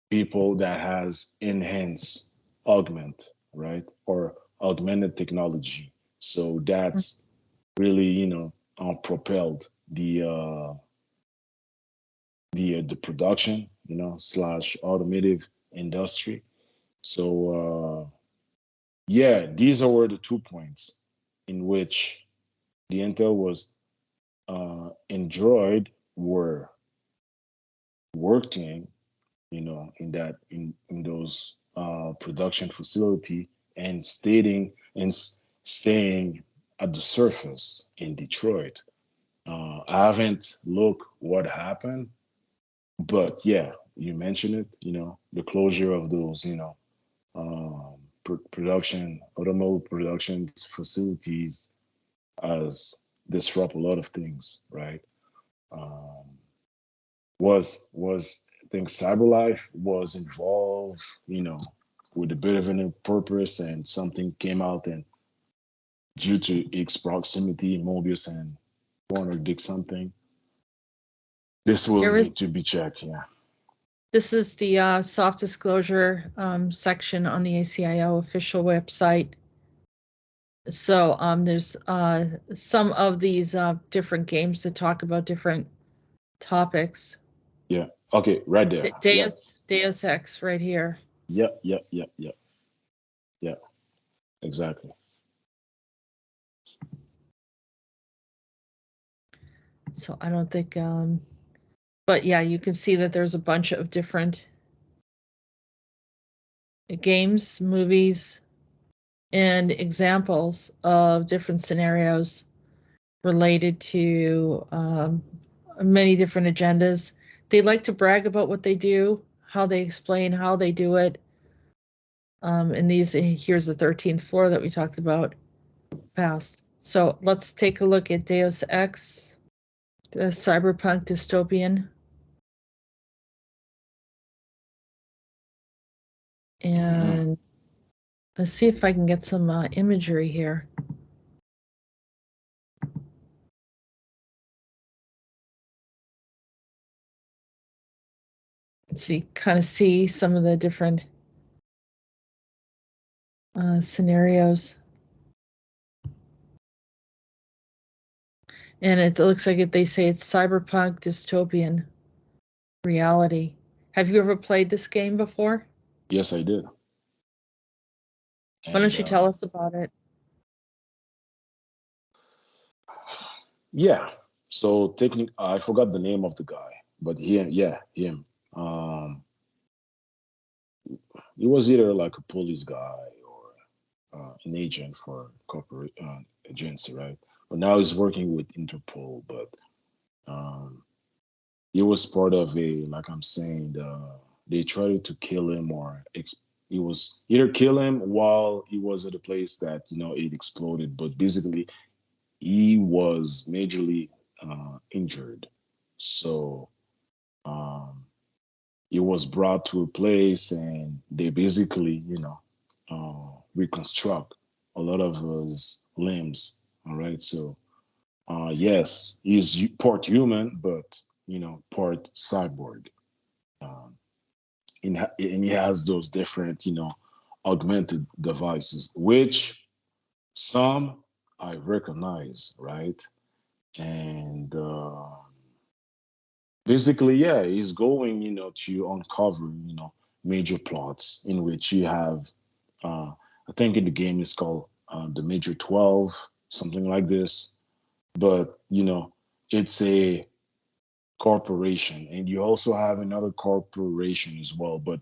people that has enhanced augment, right, or augmented technology. So that's really propelled the production, slash automotive industry. So yeah, these are the 2 points in which the Intel was Android were working in those production facility, and staying at the surface in Detroit. I haven't looked what happened, but yeah, you mentioned it. The closure of those, automobile production facilities has disrupt a lot of things, right? Um, I think CyberLife was involved, with a bit of a purpose, and something came out, and due to its proximity, Mobius and Warner did something. This will need to be checked. Yeah. This is the soft disclosure section on the ACIO official website. So there's some of these different games that talk about different topics. Yeah. Okay. Right there. Deus Ex right here. Yep. Yeah. Exactly. So I don't think, but yeah, you can see that there's a bunch of different games, movies, and examples of different scenarios related to many different agendas. They like to brag about what they do, how they explain how they do it. And here's the 13th floor that we talked about past. So let's take a look at Deus Ex, the cyberpunk dystopian. And let's see if I can get some imagery here. Kind of see some of the different scenarios. And it looks like they say it's cyberpunk dystopian reality. Have you ever played this game before? Yes, I did. Why don't you tell us about it? Yeah. So I forgot the name of the guy, but him. He was either like a police guy or an agent for corporate agency, right? But now he's working with Interpol. But he was part of like I'm saying, they tried to kill him, or he was either kill him while he was at a place that it exploded. But basically, he was majorly injured, so he was brought to a place, and they basically reconstruct a lot of his limbs. All right, so yes, he's part human, but part cyborg. And he has those different augmented devices, which some I recognize, right? And basically, yeah, he's going to uncover major plots in which you have I think in the game it's called the Major 12, something like this. But it's a corporation, and you also have another corporation as well, but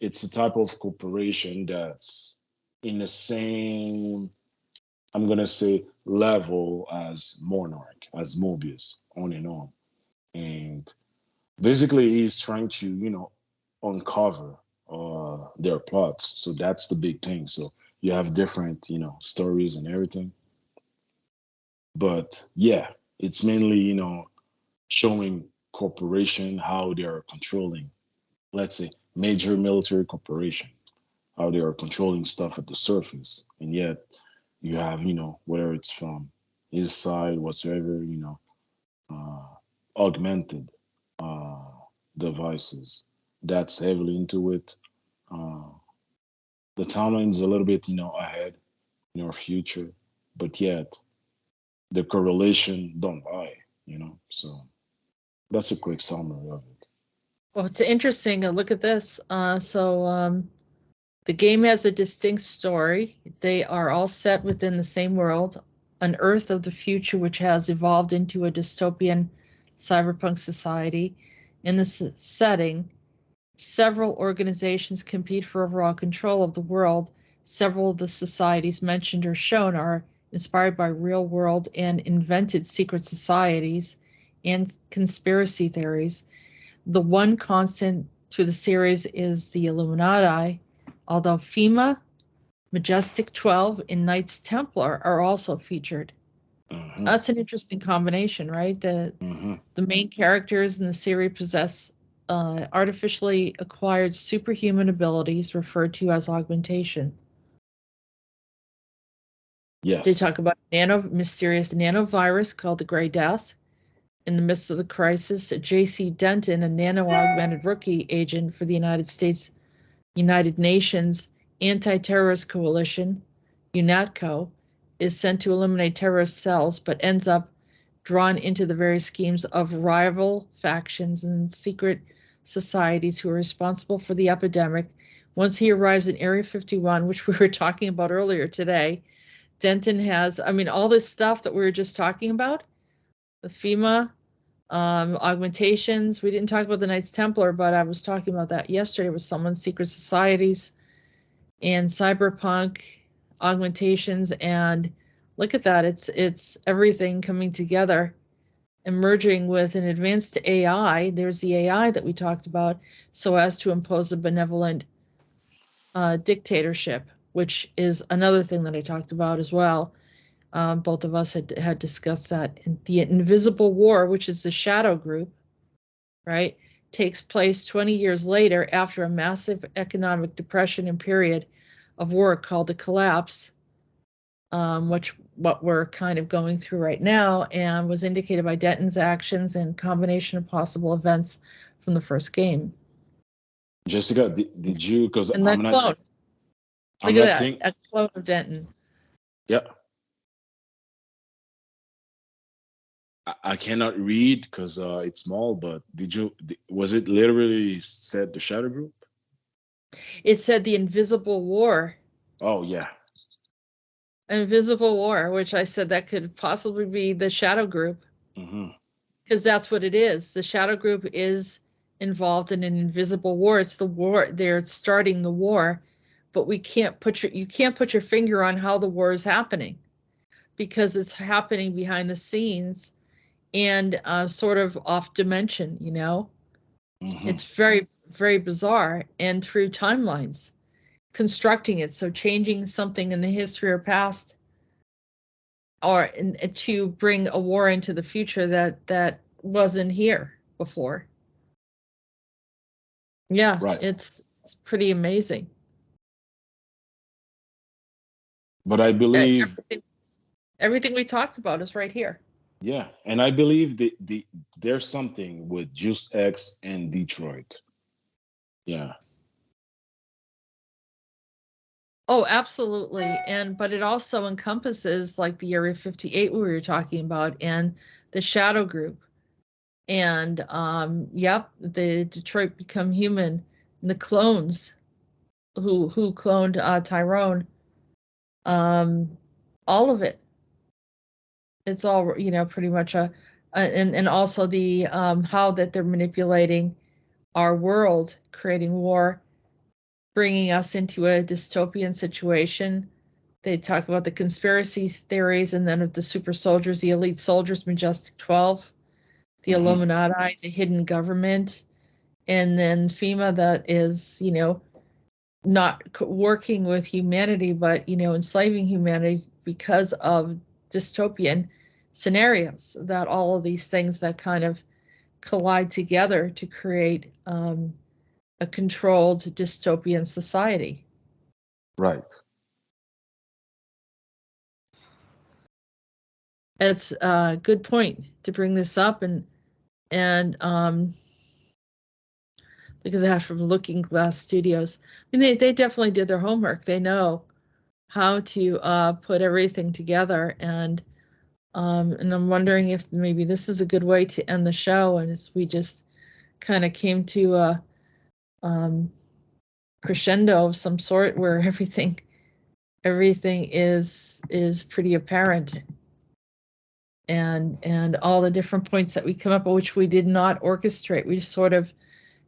it's a type of corporation that's in the same, I'm gonna say, level as Monarch, as Mobius, on and on. And basically he's trying to uncover their plots. So that's the big thing. So you have different stories and everything, but yeah, it's mainly showing corporation how they are controlling, let's say, major military corporation, how they are controlling stuff at the surface. And yet you have whether it's from his side whatsoever, augmented devices that's heavily into it. Uh, the timeline is a little bit, ahead in our future, but yet the correlation don't lie, So that's a quick summary of it. Well, it's interesting. Look at this. The game has a distinct story. They are all set within the same world, an Earth of the future which has evolved into a dystopian cyberpunk society. In this setting, Several organizations compete for overall control of the world. Several of the societies mentioned or shown are inspired by real world and invented secret societies and conspiracy theories. The one constant through the series is the Illuminati, although FEMA, Majestic 12, and Knights Templar are also featured. Mhm. That's an interesting combination, right? Mhm. The main characters in the series possess artificially acquired superhuman abilities referred to as augmentation. They Yes. talk about mysterious nanovirus called the Grey Death. In the midst of the crisis, J.C. Denton, a nano-augmented rookie agent for the United Nations Anti-Terrorist Coalition, UNATCO, is sent to eliminate terrorist cells, but ends up drawn into the various schemes of rival factions and secret societies who are responsible for the epidemic. Once he arrives in Area 51, which we were talking about earlier today, Denton has, all this stuff that we were just talking about, the FEMA, augmentations. We didn't talk about the Knights Templar, but I was talking about that yesterday with someone's secret societies and cyberpunk augmentations. And look at that. It's everything coming together, emerging with an advanced AI. There's the AI that we talked about, so as to impose a benevolent dictatorship, which is another thing that I talked about as well. Both of us had discussed that. And the Invisible War, which is the shadow group, right, takes place 20 years later after a massive economic depression and period of work called the collapse, which what we're kind of going through right now, and was indicated by Denton's actions and combination of possible events from the first game. Jessica, did you? Because And that clone. I'm Look not at seeing. that clone of Denton. Yeah. I cannot read because it's small. But was it literally said the shadow group? It said the Invisible War. Oh yeah. Invisible War, which I said that could possibly be the shadow group. Because that's what it is. The shadow group is involved in an invisible war. It's the war. They're starting the war, but you can't put your finger on how the war is happening, because it's happening behind the scenes and sort of off dimension. It's very, very bizarre, and through timelines, constructing it. So changing something in the history or past, or to bring a war into the future that wasn't here before. Yeah, Right. it's pretty amazing. But I believe everything we talked about is right here. Yeah, and I believe there's something with Juice X and Detroit. Yeah. Oh, absolutely. But it also encompasses like the Area 58 we were talking about, and the Shadow Group. And the Detroit Become Human, and the clones who cloned Tyrone. All of it. It's all, pretty much and also the how that they're manipulating our world, creating war, bringing us into a dystopian situation. They talk about the conspiracy theories, and then of the super soldiers, the elite soldiers, Majestic 12, the Illuminati, the hidden government, and then FEMA that is, not working with humanity, but, enslaving humanity because of dystopian scenarios, that all of these things that kind of collide together to create a controlled dystopian society. Right. It's a good point to bring this up, and look at that from Looking Glass Studios. They definitely did their homework. They know how to put everything together, and I'm wondering if maybe this is a good way to end the show, and as we just kind of came to a crescendo of some sort where everything is pretty apparent, and all the different points that we come up with, which we did not orchestrate. We just sort of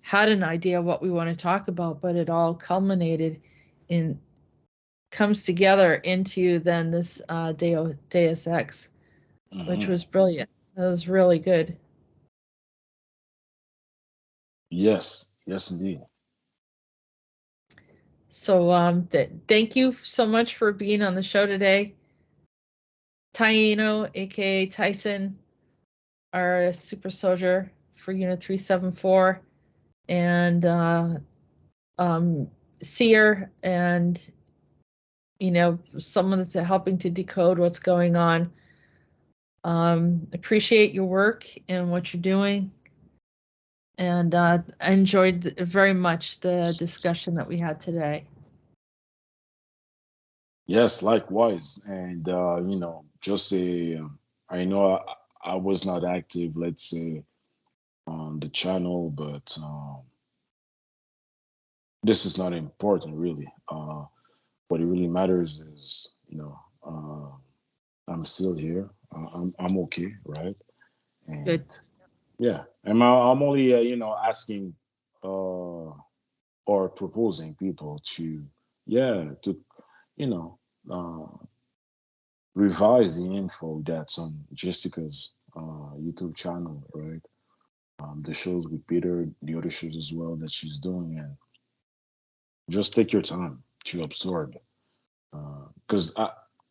had an idea what we want to talk about, but it all culminated in, comes together into then this Deus Ex, which was brilliant. It was really good. Yes, yes, indeed. So thank you so much for being on the show today. Taino, aka Tyson, our super soldier for Unit 374, and Seer, and someone that's helping to decode what's going on. Appreciate your work and what you're doing, and I enjoyed very much the discussion that we had today. Yes, likewise. And just say I know I was not active, let's say, on the channel, but this is not important really. What it really matters is, I'm still here. I'm okay, right? And Good. yeah, and I'm only asking or proposing people to revise the info that's on Jessica's YouTube channel, right? The shows with Peter, the other shows as well that she's doing, and just take your time to absorb, because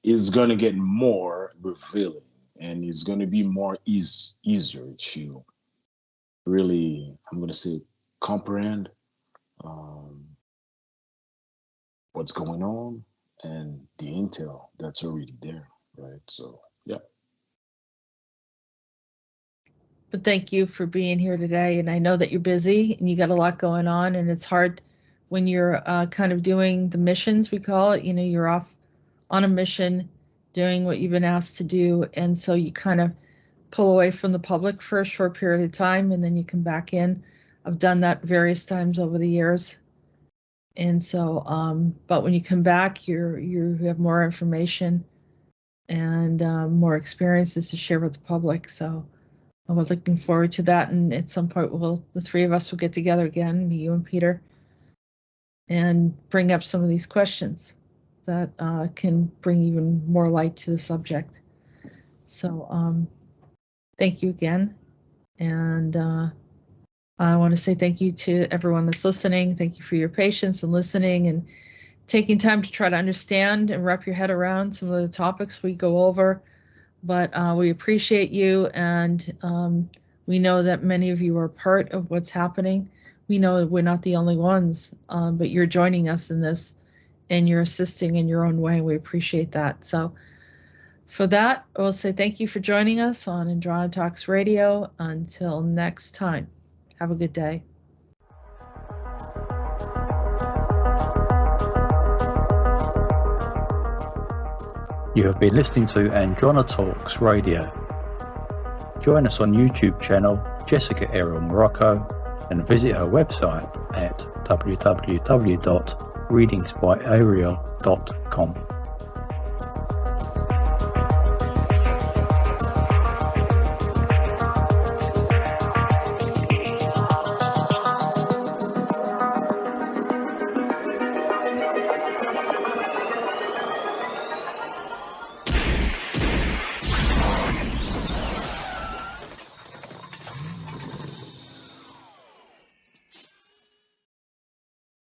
it's gonna get more revealing, and it's gonna be more easier to really, I'm gonna say, comprehend what's going on and the intel that's already there, right? So yeah. But thank you for being here today. And I know that you're busy and you got a lot going on, and it's hard when you're kind of doing the missions, we call it. You're off on a mission doing what you've been asked to do. And so you kind of pull away from the public for a short period of time, and then you come back in. I've done that various times over the years. And so, but when you come back, you have more information and more experiences to share with the public. So I was looking forward to that. And at some point, the three of us will get together again, me, you, and Peter, and bring up some of these questions that can bring even more light to the subject. So thank you again. And I want to say thank you to everyone that's listening. Thank you for your patience and listening and taking time to try to understand and wrap your head around some of the topics we go over. But we appreciate you, and we know that many of you are part of what's happening. We know we're not the only ones, but you're joining us in this, and you're assisting in your own way. We appreciate that. So for that, I will say thank you for joining us on Andronetalks Radio. Until next time, have a good day. You have been listening to Andronetalks Radio. Join us on YouTube channel Jessica Arael Morocco, and visit her website at www.readingsbyariel.com.